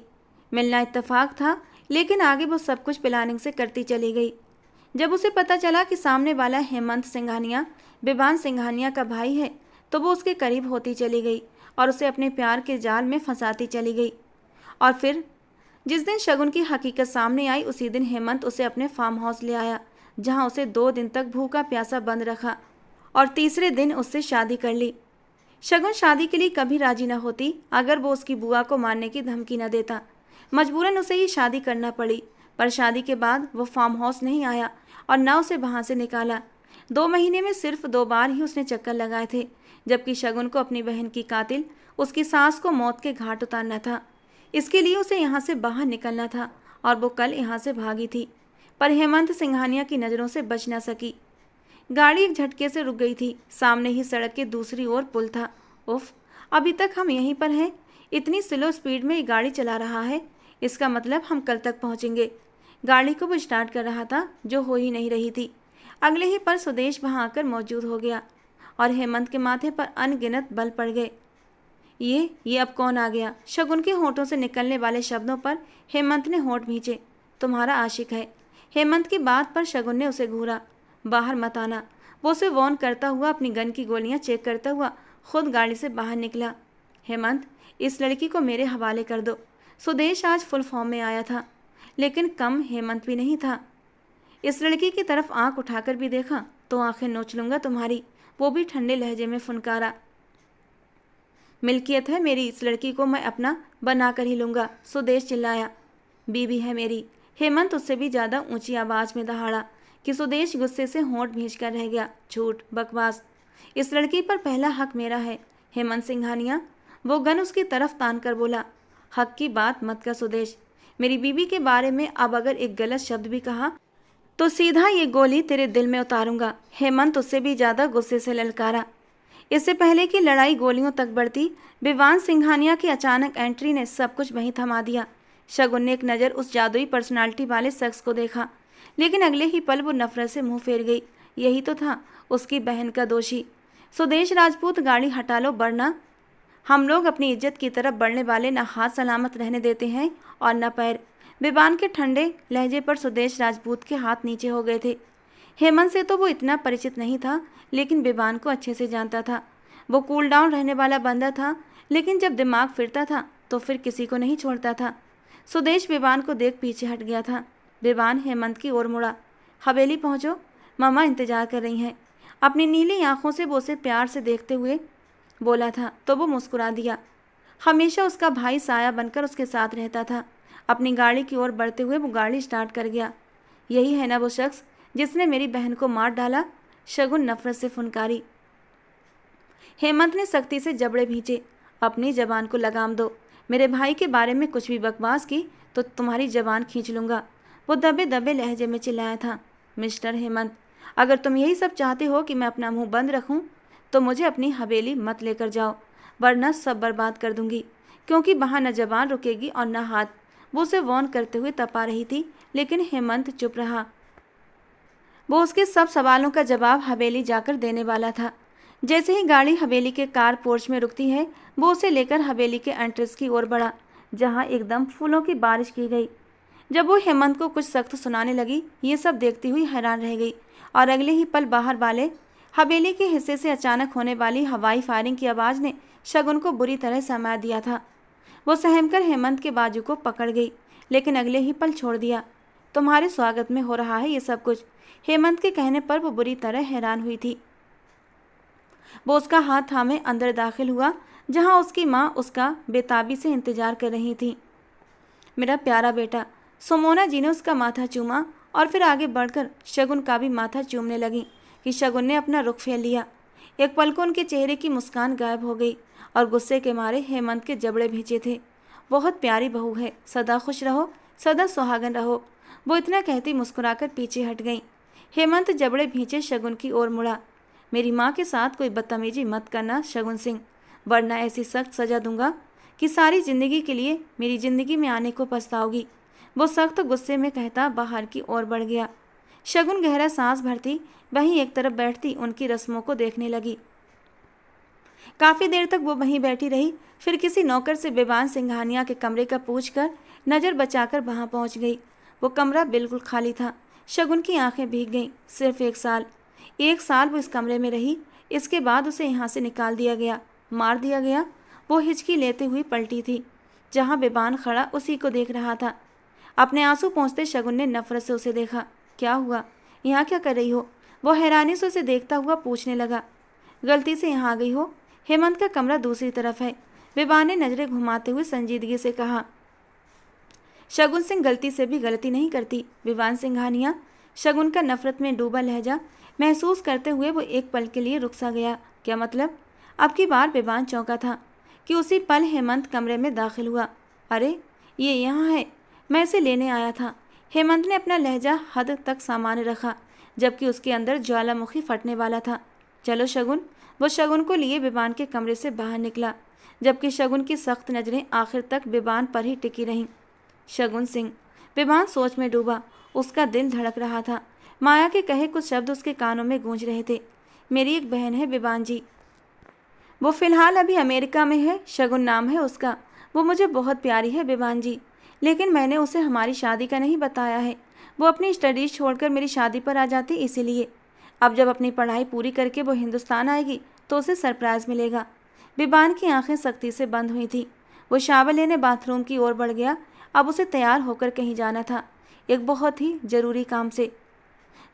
मिलना इत्तेफाक था, लेकिन आगे वो सब कुछ प्लानिंग से करती चली गई। जब उसे पता चला कि सामने वाला हेमंत सिंघानिया विवान सिंघानिया का भाई है, तो वो उसके करीब होती चली गई और उसे अपने प्यार के जाल में फंसाती चली गई। और फिर जिस दिन शगुन की हकीकत सामने आई, उसी दिन हेमंत उसे अपने फार्म हाउस ले आया, जहां उसे 2 दिन तक भूखा प्यासा बंद रखा और तीसरे दिन उससे शादी कर ली। शगुन शादी के लिए कभी राजी न होती अगर वो उसकी बुआ को मारने की धमकी न देता। मजबूरन उसे ही शादी करना पड़ी, पर शादी के बाद वो फार्म हाउस नहीं आया और न उसे वहां से निकाला। 2 महीने में सिर्फ 2 बार ही उसने चक्कर लगाए थे, जबकि शगुन को अपनी बहन की कातिल उसकी सास को मौत के घाट उतारना था। इसके लिए उसे यहाँ से बाहर निकलना था और वो कल यहाँ से भागी थी, पर हेमंत सिंघानिया की नज़रों से बच न सकी। गाड़ी एक झटके से रुक गई थी। सामने ही सड़क के दूसरी ओर पुल था। उफ, अभी तक हम यहीं पर हैं। इतनी स्लो स्पीड में ये गाड़ी चला रहा है, इसका मतलब हम कल तक पहुँचेंगे। गाड़ी को वो स्टार्ट कर रहा था, जो हो ही नहीं रही थी। अगले ही पल सुदेश वहाँ आकर मौजूद हो गया और हेमंत के माथे पर अनगिनत बल पड़ गए। ये अब कौन आ गया? शगुन के होठों से निकलने वाले शब्दों पर हेमंत ने होठ भींचे। तुम्हारा आशिक है। हेमंत की बात पर शगुन ने उसे घूरा। बाहर मत आना। वो उसे वॉर्न करता हुआ अपनी गन की गोलियां चेक करता हुआ खुद गाड़ी से बाहर निकला। हेमंत, इस लड़की को मेरे हवाले कर दो। सुदेश आज फुल फॉर्म में आया था, लेकिन कम हेमंत भी नहीं था। इस लड़की की तरफ आंख उठाकर भी देखा तो आंखें नोच लूंगा तुम्हारी, वो भी ठंडे लहजे में फुनकारा। मिल्कियत है मेरी, इस लड़की को मैं अपना बना कर ही लूँगा, सुदेश चिल्लाया। बीवी है मेरी। हेमंत उससे भी ज़्यादा ऊंची आवाज़ में दहाड़ा कि सुदेश गुस्से से होंठ भींच कर रह गया। झूठ, बकवास। इस लड़की पर पहला हक मेरा है, हेमंत सिंघानिया। वो गन उसकी तरफ तान कर बोला। हक की बात मत कर सुदेश। मेरी बीवी के बारे में अब अगर एक गलत शब्द भी कहा तो सीधा ये गोली तेरे दिल में उतारूंगा, हेमंत उससे भी ज़्यादा गुस्से से ललकारा। इससे पहले कि लड़ाई गोलियों तक बढ़ती, विवान सिंघानिया की अचानक एंट्री ने सब कुछ वहीं थमा दिया। शगुन ने एक नज़र उस जादुई पर्सनालिटी वाले शख्स को देखा, लेकिन अगले ही पल वो नफरत से मुंह फेर गई। यही तो था उसकी बहन का दोषी। सुदेश राजपूत, गाड़ी हटा लो वरना हम लोग अपनी इज्जत की तरफ बढ़ने वाले न हाथ सलामत रहने देते हैं और न पैर। विवान के ठंडे लहजे पर सुदेश राजपूत के हाथ नीचे हो गए थे। हेमंत से तो वो इतना परिचित नहीं था, लेकिन विवान को अच्छे से जानता था। वो कूल डाउन रहने वाला बंदा था, लेकिन जब दिमाग फिरता था तो फिर किसी को नहीं छोड़ता था। सुदेश विवान को देख पीछे हट गया था। विवान हेमंत की ओर मुड़ा। हवेली पहुंचो, मामा इंतजार कर रही हैं। अपनी नीली आंखों से वो उसे प्यार से देखते हुए बोला था तो वो मुस्कुरा दिया। हमेशा उसका भाई साया बनकर उसके साथ रहता था। अपनी गाड़ी की ओर बढ़ते हुए वो गाड़ी स्टार्ट कर गया। यही है ना वो शख्स जिसने मेरी बहन को मार डाला, शगुन नफरत से फुनकारी। हेमंत ने सख्ती से जबड़े भींचे। अपनी जबान को लगाम दो। मेरे भाई के बारे में कुछ भी बकवास की तो तुम्हारी जबान खींच लूँगा, वो दबे दबे लहजे में चिल्लाया था। मिस्टर हेमंत, अगर तुम यही सब चाहते हो कि मैं अपना मुंह बंद रखूं, तो मुझे अपनी हवेली मत लेकर जाओ, वरना सब बर्बाद कर दूंगी, क्योंकि वहाँ न जबान रुकेगी और न हाथ। वो उसे वॉर्न करते हुए तपा रही थी, लेकिन हेमंत चुप रहा। वो उसके सब सवालों का जवाब हवेली जाकर देने वाला था। जैसे ही गाड़ी हवेली के कार पोर्च में रुकती है, वो उसे लेकर हवेली के एंट्रेंस की ओर बढ़ा, जहाँ एकदम फूलों की बारिश की गई। जब वो हेमंत को कुछ सख्त सुनाने लगी, ये सब देखती हुई हैरान रह गई और अगले ही पल बाहर वाले हवेली के हिस्से से अचानक होने वाली हवाई फायरिंग की आवाज़ ने शगुन को बुरी तरह समा दिया था। वो सहमकर हेमंत के बाजू को पकड़ गई, लेकिन अगले ही पल छोड़ दिया। तुम्हारे स्वागत में हो रहा है ये सब कुछ। हेमंत के कहने पर वो बुरी तरह हैरान हुई थी। वो उसका हाथ थामे अंदर दाखिल हुआ, जहाँ उसकी माँ उसका बेताबी से इंतजार कर रही थी। मेरा प्यारा बेटा। सुमोना जी ने उसका माथा चूमा और फिर आगे बढ़कर शगुन का भी माथा चूमने लगी कि शगुन ने अपना रुख फेर लिया। एक पल को उनके चेहरे की मुस्कान गायब हो गई और गुस्से के मारे हेमंत के जबड़े भींचे थे। बहुत प्यारी बहू है, सदा खुश रहो, सदा सुहागन रहो। वो इतना कहती मुस्कुराकर पीछे हट गई। हेमंत जबड़े भींचे शगुन की ओर मुड़ा। मेरी माँ के साथ कोई बदतमीजी मत करना शगुन सिंह, वरना ऐसी सख्त सजा दूंगा कि सारी ज़िंदगी के लिए मेरी ज़िंदगी में आने को पछताओगी। वो सख्त गुस्से में कहता बाहर की ओर बढ़ गया। शगुन गहरा सांस भरती वहीं एक तरफ बैठती उनकी रस्मों को देखने लगी। काफ़ी देर तक वो वहीं बैठी रही, फिर किसी नौकर से बेबान सिंघानिया के कमरे का पूछकर नज़र बचाकर वहां पहुंच गई। वो कमरा बिल्कुल खाली था। शगुन की आंखें भीग गईं। सिर्फ 1 साल वो इस कमरे में रही। इसके बाद उसे यहाँ से निकाल दिया गया, मार दिया गया। वो हिचकी लेते हुई पलटी थी। जहाँ बेबान खड़ा उसी को देख रहा था। अपने आंसू पोंछते शगुन ने नफरत से उसे देखा। क्या हुआ? यहाँ क्या कर रही हो? वो हैरानी से उसे देखता हुआ पूछने लगा। गलती से यहाँ आ गई हो। हेमंत का कमरा दूसरी तरफ है। बेबान ने नजरें घुमाते हुए संजीदगी से कहा। शगुन सिंह गलती से भी गलती नहीं करती बेबान सिंघानिया। शगुन का नफरत में डूबा लहजा महसूस करते हुए वो एक पल के लिए रुक सा गया। क्या मतलब? अब की बार बेबान चौंका था कि उसी पल हेमंत कमरे में दाखिल हुआ। अरे ये यहाँ है, मैं इसे लेने आया था। हेमंत ने अपना लहजा हद तक सामान्य रखा, जबकि उसके अंदर ज्वालामुखी फटने वाला था। चलो शगुन। वो शगुन को लिए बेबान के कमरे से बाहर निकला, जबकि शगुन की सख्त नजरें आखिर तक बेबान पर ही टिकी रहीं। शगुन सिंह। बेबान सोच में डूबा। उसका दिल धड़क रहा था। माया के कहे कुछ शब्द उसके कानों में गूंज रहे थे। मेरी एक बहन है बेबान जी। वो फिलहाल अभी अमेरिका में है। शगुन नाम है उसका। वो मुझे बहुत प्यारी है बेबान जी, लेकिन मैंने उसे हमारी शादी का नहीं बताया है। वो अपनी स्टडीज छोड़कर मेरी शादी पर आ जाती, इसीलिए। अब जब अपनी पढ़ाई पूरी करके वो हिंदुस्तान आएगी तो उसे सरप्राइज़ मिलेगा। बेबान की आंखें सख्ती से बंद हुई थी। वो शावर लेने बाथरूम की ओर बढ़ गया। अब उसे तैयार होकर कहीं जाना था, एक बहुत ही ज़रूरी काम से।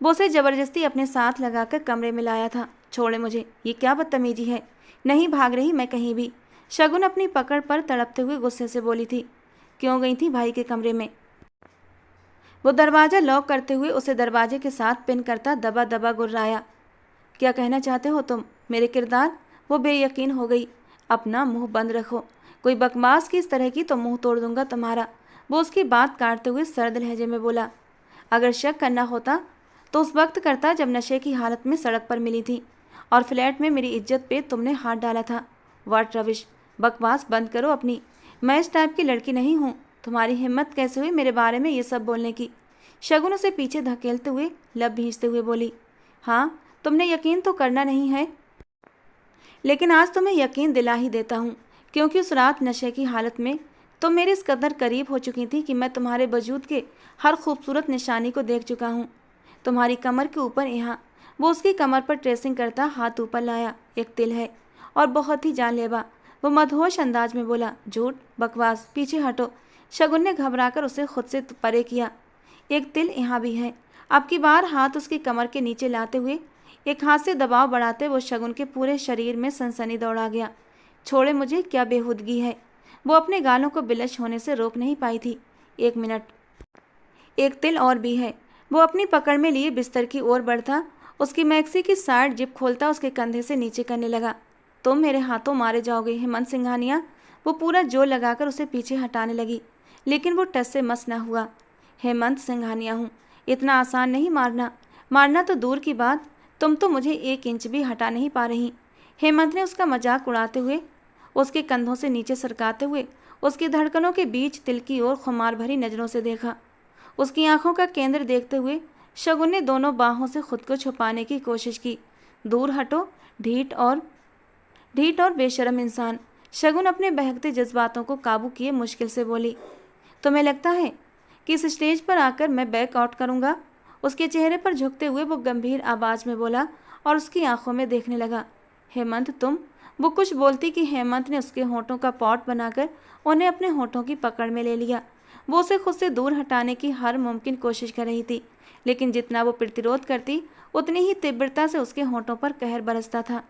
वो उसे ज़बरदस्ती अपने साथ लगाकर कमरे में लाया था। छोड़े मुझे, ये क्या बदतमीजी है। नहीं भाग रही मैं कहीं भी। शगुन अपनी पकड़ पर तड़पते हुए गुस्से से बोली थी। क्यों गई थी भाई के कमरे में? वो दरवाज़ा लॉक करते हुए उसे दरवाजे के साथ पिन करता दबा दबा गुर्राया। क्या कहना चाहते हो तुम? मेरे किरदार? वो बेयकीन हो गई। अपना मुंह बंद रखो। कोई बकवास की इस तरह की तो मुंह तोड़ दूंगा तुम्हारा। वो उसकी बात काटते हुए सर्द लहजे में बोला। अगर शक करना होता तो उस वक्त करता जब नशे की हालत में सड़क पर मिली थी और फ्लैट में मेरी इज्जत पे तुमने हाथ डाला था। व्हाट रविश। बकवास बंद करो अपनी। मैं इस टाइप की लड़की नहीं हूँ। तुम्हारी हिम्मत कैसे हुई मेरे बारे में ये सब बोलने की? शगुन उसे पीछे धकेलते हुए लब भींचते हुए बोली। हाँ, तुमने यकीन तो करना नहीं है, लेकिन आज तुम्हें यकीन दिला ही देता हूँ, क्योंकि उस रात नशे की हालत में तुम मेरे इस कदर करीब हो चुकी थी कि मैं तुम्हारे वजूद के हर खूबसूरत निशानी को देख चुका हूँ। तुम्हारी कमर के ऊपर यहाँ। वो उसकी कमर पर ट्रेसिंग करता हाथ ऊपर लाया। एक तिल है और बहुत ही जानलेवा। वो मदहोश अंदाज में बोला। झूठ, बकवास, पीछे हटो। शगुन ने घबराकर उसे खुद से परे किया। एक तिल यहाँ भी है। अब की बार हाथ उसकी कमर के नीचे लाते हुए एक हाथ से दबाव बढ़ाते वो शगुन के पूरे शरीर में सनसनी दौड़ा गया। छोड़े मुझे, क्या बेहूदगी है। वो अपने गालों को बिलश होने से रोक नहीं पाई थी। 1 मिनट, एक तिल और भी है। वो अपनी पकड़ में लिए बिस्तर की ओर बढ़ता, उसकी मैक्सी की साइड जिप खोलता उसके कंधे से नीचे करने लगा। तुम मेरे हाथों मारे जाओगे हेमंत सिंघानिया। वो पूरा जोर लगाकर उसे पीछे हटाने लगी, लेकिन वो टस से मस न हुआ। हेमंत सिंघानिया हूँ, इतना आसान नहीं मारना। मारना तो दूर की बात, तुम तो मुझे 1 इंच भी हटा नहीं पा रही। हेमंत ने उसका मजाक उड़ाते हुए उसके कंधों से नीचे सरकाते हुए उसकी धड़कनों के बीच तिल की ओर खुमार भरी नज़रों से देखा। उसकी आंखों का केंद्र देखते हुए शगुन ने दोनों बाहों से खुद को छुपाने की कोशिश की। दूर हटो, ढीठ और बेशर्म इंसान। शगुन अपने बहकते जज्बातों को काबू किए मुश्किल से बोली। तुम्हें लगता है कि इस स्टेज पर आकर मैं बैक आउट करूँगा? उसके चेहरे पर झुकते हुए वो गंभीर आवाज़ में बोला और उसकी आंखों में देखने लगा। हेमंत तुम। वो कुछ बोलती कि हेमंत ने उसके होठों का पॉट बनाकर उन्हें अपने होठों की पकड़ में ले लिया। वो उसे खुद से दूर हटाने की हर मुमकिन कोशिश कर रही थी, लेकिन जितना वो प्रतिरोध करती उतनी ही तीव्रता से उसके होठों पर कहर बरसता था।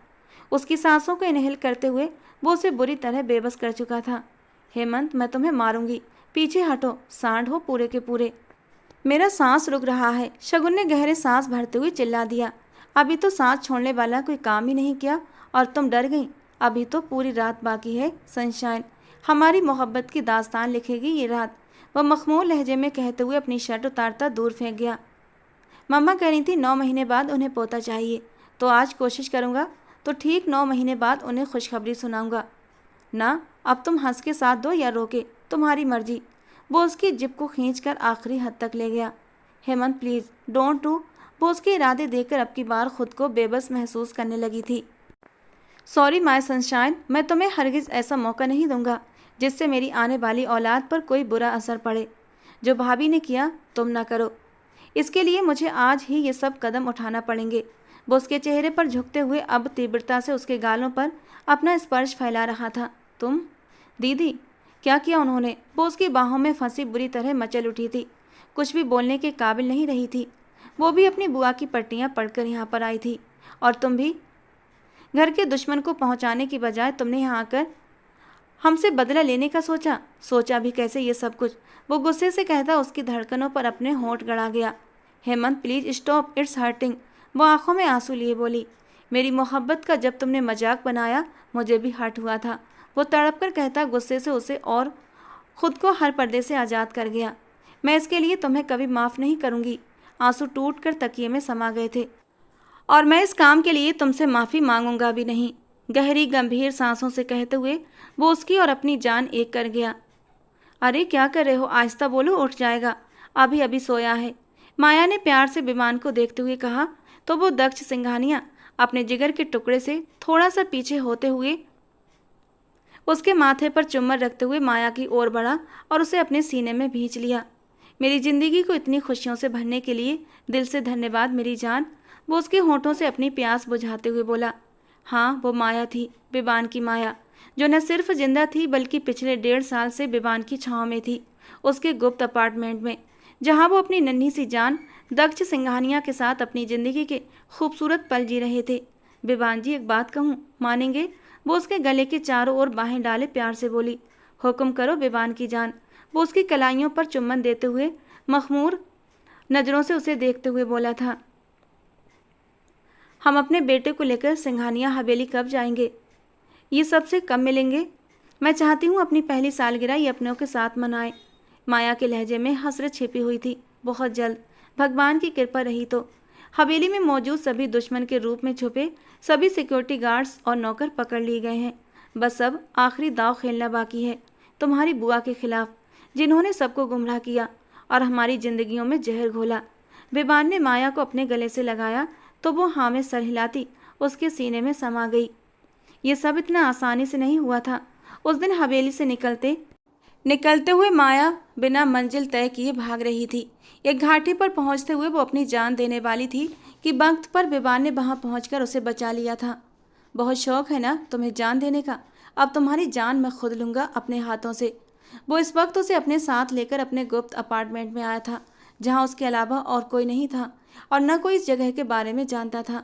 उसकी सांसों को इनहेल करते हुए वो उसे बुरी तरह बेबस कर चुका था। हेमंत, मैं तुम्हें मारूंगी। पीछे हटो, सांड हो पूरे के पूरे। मेरा सांस रुक रहा है। शगुन ने गहरे सांस भरते हुए चिल्ला दिया। अभी तो सांस छोड़ने वाला कोई काम ही नहीं किया और तुम डर गई। अभी तो पूरी रात बाकी है सनशाइन। हमारी मोहब्बत की दास्तान लिखेगी ये रात। वह मखमूल लहजे में कहते हुए अपनी शर्ट उतारता दूर फेंक गया। मम्मा कह रही थी 9 महीने बाद उन्हें पोता चाहिए, तो आज कोशिश करूँगा तो ठीक 9 महीने बाद उन्हें खुशखबरी सुनाऊंगा। ना, अब तुम हंस के साथ दो या रोके, तुम्हारी मर्जी। वो उसकी जिप को खींचकर आखिरी हद तक ले गया। Hemant please don't do. वो उसके इरादे देखकर अब की बार खुद को बेबस महसूस करने लगी थी। सॉरी माय सनशाइन, मैं तुम्हें हरगिज़ ऐसा मौका नहीं दूंगा जिससे मेरी आने वाली औलाद पर कोई बुरा असर पड़े। जो भाभी ने किया तुम ना करो। इसके लिए मुझे आज ही ये सब कदम उठाना पड़ेंगे। वो उसके चेहरे पर झुकते हुए अब तीव्रता से उसके गालों पर अपना स्पर्श फैला रहा था। तुम दीदी, क्या किया उन्होंने? वो उसकी बाहों में फंसी बुरी तरह मचल उठी थी, कुछ भी बोलने के काबिल नहीं रही थी। वो भी अपनी बुआ की पट्टियाँ पढ़कर यहाँ पर आई थी, और तुम भी घर के दुश्मन को पहुँचाने की बजाय तुमने यहाँ आकर हमसे बदला लेने का सोचा भी कैसे ये सब कुछ? वो गुस्से से कहता उसकी धड़कनों पर अपने होंठ गड़ा गया। Hemant please stop, it's hurting. वो आंखों में आंसू लिए बोली। मेरी मोहब्बत का जब तुमने मजाक बनाया मुझे भी हर्ट हुआ था। वो तड़प कर कहता गुस्से से उसे और खुद को हर पर्दे से आज़ाद कर गया। मैं इसके लिए तुम्हें कभी माफ़ नहीं करूँगी। आंसू टूट कर तकिए में समा गए थे, और मैं इस काम के लिए तुमसे माफ़ी मांगूंगा भी नहीं। गहरी गंभीर सांसों से कहते हुए वो उसकी और अपनी जान एक कर गया। अरे क्या कर रहे हो? आहिस्ता बोलो, उठ जाएगा, अभी अभी सोया है। माया ने प्यार से विमान को देखते हुए कहा तो वो दक्ष सिंघानिया अपने जिगर के टुकड़े से थोड़ा सा पीछे होते हुए उसके माथे पर चुम्बन रखते हुए माया की ओर बढ़ा और उसे अपने सीने में भींच लिया। मेरी जिंदगी को इतनी खुशियों से भरने के लिए दिल से धन्यवाद मेरी जान। वो उसके होंठों से अपनी प्यास बुझाते हुए बोला। हाँ, वो माया थी, विवान की माया, जो न सिर्फ जिंदा थी बल्कि पिछले 1.5 साल से विवान की छाँव में थी, उसके गुप्त अपार्टमेंट में, जहाँ वो अपनी नन्ही सी जान दक्ष सिंघानिया के साथ अपनी ज़िंदगी के खूबसूरत पल जी रहे थे। विवान जी, एक बात कहूँ, मानेंगे? वो उसके गले के चारों ओर बाहें डाले प्यार से बोली। हुक्म करो विवान की जान। वो उसकी कलाइयों पर चुम्बन देते हुए मखमूर नज़रों से उसे देखते हुए बोला था। हम अपने बेटे को लेकर सिंघानिया हवेली कब जाएंगे? ये सबसे कब मिलेंगे? मैं चाहती हूँ अपनी पहली सालगिरह ये अपनों के साथ मनाएं। माया के लहजे में हसरत छिपी हुई थी। बहुत जल्द, भगवान की कृपा रही तो। हवेली में मौजूद सभी दुश्मन के रूप में छुपे सभी सिक्योरिटी गार्ड्स और नौकर पकड़ लिए गए हैं। बस अब आखिरी दाव खेलना बाकी है, तुम्हारी बुआ के खिलाफ, जिन्होंने सबको गुमराह किया और हमारी जिंदगियों में जहर घोला। विवान ने माया को अपने गले से लगाया तो वो हाँ में सर हिलाती उसके सीने में समा गई। ये सब इतना आसानी से नहीं हुआ था। उस दिन हवेली से निकलते हुए माया बिना मंजिल तय किए भाग रही थी। एक घाटी पर पहुंचते हुए वो अपनी जान देने वाली थी कि वक्त पर विवान ने वहां पहुंचकर उसे बचा लिया था। बहुत शौक है ना तुम्हें जान देने का? अब तुम्हारी जान मैं खुद लूँगा अपने हाथों से। वो इस वक्त उसे अपने साथ लेकर अपने गुप्त अपार्टमेंट में आया था, जहाँ उसके अलावा और कोई नहीं था और न कोई इस जगह के बारे में जानता था।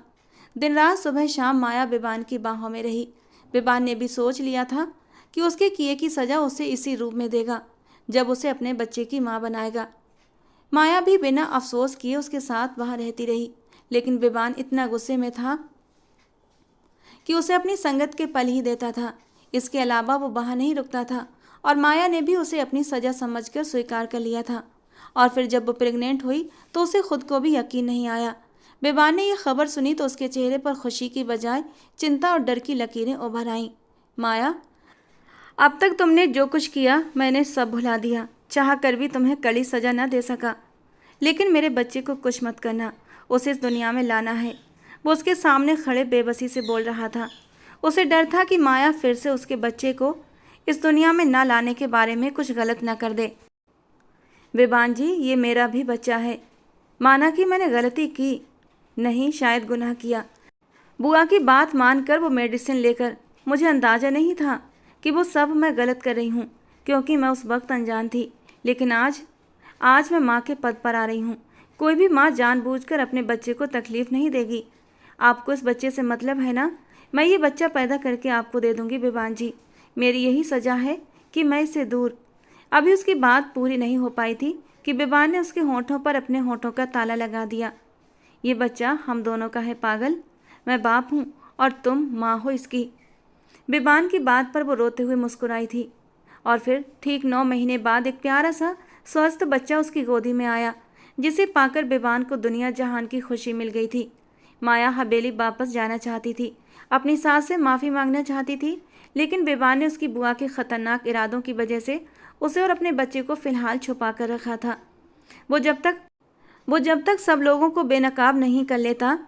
दिन रात सुबह शाम माया विवान की बाहों में रही। विवान ने भी सोच लिया था कि उसके किए की सज़ा उसे इसी रूप में देगा जब उसे अपने बच्चे की माँ बनाएगा। माया भी बिना अफसोस किए उसके साथ वहाँ रहती रही, लेकिन विवान इतना गुस्से में था कि उसे अपनी संगत के पल ही देता था। इसके अलावा वो वहाँ नहीं रुकता था और माया ने भी उसे अपनी सज़ा समझकर स्वीकार कर लिया था। और फिर जब वो प्रेग्नेंट हुई तो उसे खुद को भी यकीन नहीं आया। विवान ने यह खबर सुनी तो उसके चेहरे पर खुशी की बजाय चिंता और डर की लकीरें उभर आईं। माया, अब तक तुमने जो कुछ किया मैंने सब भुला दिया, चाह कर भी तुम्हें कड़ी सज़ा न दे सका, लेकिन मेरे बच्चे को कुछ मत करना, उसे इस दुनिया में लाना है। वो उसके सामने खड़े बेबसी से बोल रहा था। उसे डर था कि माया फिर से उसके बच्चे को इस दुनिया में न लाने के बारे में कुछ गलत न कर दे। विवान जी, ये मेरा भी बच्चा है। माना कि मैंने गलती की, नहीं शायद गुनाह किया। बुआ की बात मानकर वो मेडिसिन लेकर, मुझे अंदाज़ा नहीं था कि वो सब मैं गलत कर रही हूँ, क्योंकि मैं उस वक्त अनजान थी। लेकिन आज मैं माँ के पद पर आ रही हूँ। कोई भी माँ जानबूझकर अपने बच्चे को तकलीफ़ नहीं देगी। आपको इस बच्चे से मतलब है ना? मैं ये बच्चा पैदा करके आपको दे दूँगी विवान जी। मेरी यही सज़ा है कि मैं इससे दूर। अभी उसकी बात पूरी नहीं हो पाई थी कि विवान ने उसके होंठों पर अपने होंठों का ताला लगा दिया। ये बच्चा हम दोनों का है पागल। मैं बाप हूँ और तुम माँ हो इसकी। विवान की बात पर वो रोते हुए मुस्कुराई थी। और फिर ठीक 9 महीने बाद एक प्यारा सा स्वस्थ बच्चा उसकी गोदी में आया, जिसे पाकर विवान को दुनिया जहान की खुशी मिल गई थी। माया हवेली वापस जाना चाहती थी, अपनी सास से माफ़ी मांगना चाहती थी, लेकिन विवान ने उसकी बुआ के ख़तरनाक इरादों की वजह से उसे और अपने बच्चे को फ़िलहाल छुपा कर रखा था। वो जब तक सब लोगों को बेनकाब नहीं कर लेता,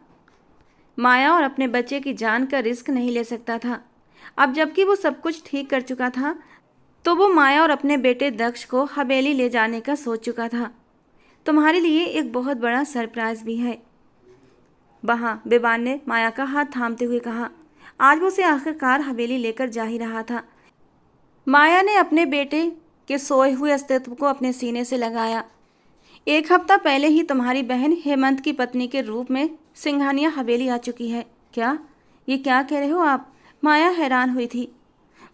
माया और अपने बच्चे की जान का रिस्क नहीं ले सकता था। अब जबकि वो सब कुछ ठीक कर चुका था तो वो माया और अपने बेटे दक्ष को हवेली ले जाने का सोच चुका था। तुम्हारे लिए एक बहुत बड़ा सरप्राइज भी है, वहाँ बेबान ने माया का हाथ थामते हुए कहा। आज वो उसे आखिरकार हवेली लेकर जा ही रहा था। माया ने अपने बेटे के सोए हुए अस्तित्व को अपने सीने से लगाया। 1 हफ्ता पहले ही तुम्हारी बहन हेमंत की पत्नी के रूप में सिंघानिया हवेली आ चुकी है। क्या? ये क्या कह रहे हो आप? माया हैरान हुई थी।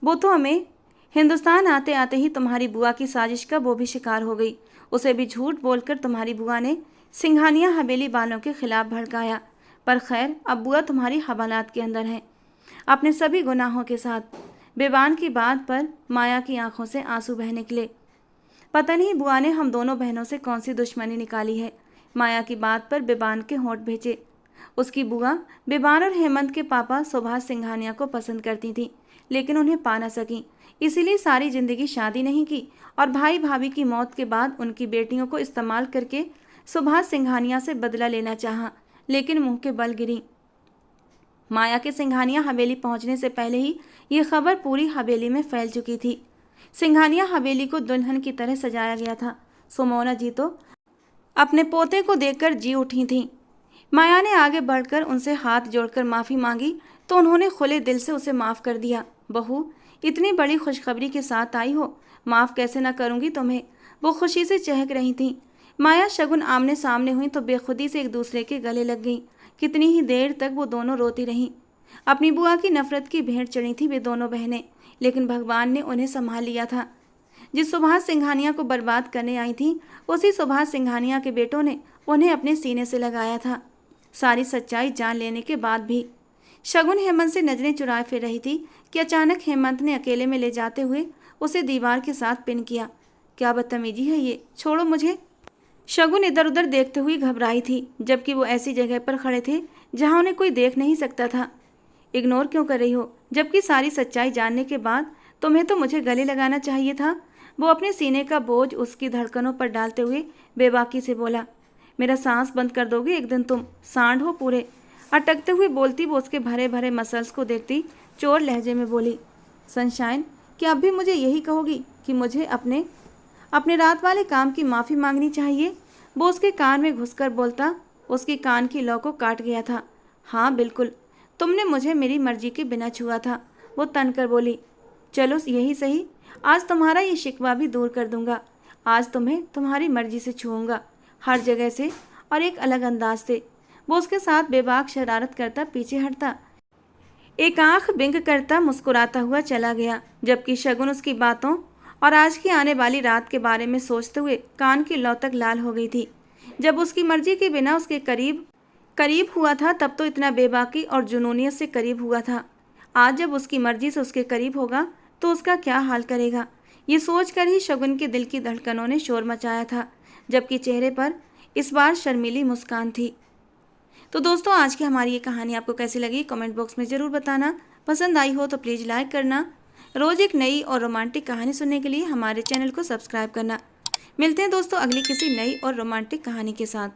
वो तो हमें हिंदुस्तान आते आते ही तुम्हारी बुआ की साजिश का वो भी शिकार हो गई। उसे भी झूठ बोलकर तुम्हारी बुआ ने सिंघानिया हवेली वालों के खिलाफ भड़काया। पर खैर, अब बुआ तुम्हारी हवालात के अंदर है, अपने सभी गुनाहों के साथ। बेबान की बात पर माया की आंखों से आंसू बह निकले। पता नहीं बुआ ने हम दोनों बहनों से कौन सी दुश्मनी निकाली है। माया की बात पर बेबान के होंठ भेजे। उसकी बुआ बेबान और हेमंत के पापा सुभाष सिंघानिया को पसंद करती थी, लेकिन उन्हें पा न सकी। इसीलिए सारी जिंदगी शादी नहीं की और भाई भाभी की मौत के बाद उनकी बेटियों को इस्तेमाल करके सुभाष सिंघानिया से बदला लेना चाहा, लेकिन मुंह के बल गिरी। माया के सिंघानिया हवेली पहुंचने से पहले ही ये खबर पूरी हवेली में फैल चुकी थी। सिंघानिया हवेली को दुल्हन की तरह सजाया गया था। सुमोना जी तो अपने पोते को देखकर जी उठी थीं। माया ने आगे बढ़कर उनसे हाथ जोड़कर माफ़ी मांगी तो उन्होंने खुले दिल से उसे माफ़ कर दिया। बहू, इतनी बड़ी खुशखबरी के साथ आई हो, माफ़ कैसे ना करूँगी तुम्हें। वो खुशी से चहक रही थीं। माया शगुन आमने सामने हुई तो बेखुदी से एक दूसरे के गले लग गईं। कितनी ही देर तक वो दोनों रोती रहीं। अपनी बुआ की नफरत की भेंट चढ़ी थी वे दोनों बहनें, लेकिन भगवान ने उन्हें संभाल लिया था। जिस सुभाष सिंघानिया को बर्बाद करने आई थी, उसी सुभाष सिंघानिया के बेटों ने उन्हें अपने सीने से लगाया था। सारी सच्चाई जान लेने के बाद भी शगुन हेमंत से नजरें चुराए फिर रही थी कि अचानक हेमंत ने अकेले में ले जाते हुए उसे दीवार के साथ पिन किया। क्या बदतमीजी है ये, छोड़ो मुझे। शगुन इधर उधर देखते हुए घबराई थी, जबकि वो ऐसी जगह पर खड़े थे जहां उन्हें कोई देख नहीं सकता था। इग्नोर क्यों कर रही हो, जबकि सारी सच्चाई जानने के बाद तुम्हें तो मुझे गले लगाना चाहिए था। वो अपने सीने का बोझ उसकी धड़कनों पर डालते हुए बेबाकी से बोला। मेरा सांस बंद कर दोगे एक दिन तुम, सांड हो पूरे। अटकते हुए बोलती वो उसके भरे भरे मसल्स को देखती चोर लहजे में बोली। सनशाइन, क्या अब भी मुझे यही कहोगी कि मुझे अपने रात वाले काम की माफ़ी मांगनी चाहिए? वो उसके कान में घुसकर बोलता उसकी कान की लौ को काट गया था। हाँ बिल्कुल, तुमने मुझे मेरी मर्जी के बिना छुआ था। वो तन कर बोली। चलो यही सही, आज तुम्हारा ये शिकवा भी दूर कर दूंगा। आज तुम्हें तुम्हारी मर्जी से छूऊंगा, हर जगह से और एक अलग अंदाज से। वो उसके साथ बेबाक शरारत करता पीछे हटता, एक आंख बिंग करता मुस्कुराता हुआ चला गया, जबकि शगुन उसकी बातों और आज की आने वाली रात के बारे में सोचते हुए कान की लौ तक लाल हो गई थी। जब उसकी मर्जी के बिना उसके करीब हुआ था तब तो इतना बेबाकी और जुनूनियत से करीब हुआ था। आज जब उसकी मर्जी से उसके करीब होगा तो उसका क्या हाल करेगा। ये सोचकर ही शगुन के दिल की धड़कनों ने शोर मचाया था, जबकि चेहरे पर इस बार शर्मीली मुस्कान थी। तो दोस्तों, आज की हमारी ये कहानी आपको कैसी लगी कमेंट बॉक्स में ज़रूर बताना। पसंद आई हो तो प्लीज़ लाइक करना। रोज़ एक नई और रोमांटिक कहानी सुनने के लिए हमारे चैनल को सब्सक्राइब करना। मिलते हैं दोस्तों अगली किसी नई और रोमांटिक कहानी के साथ।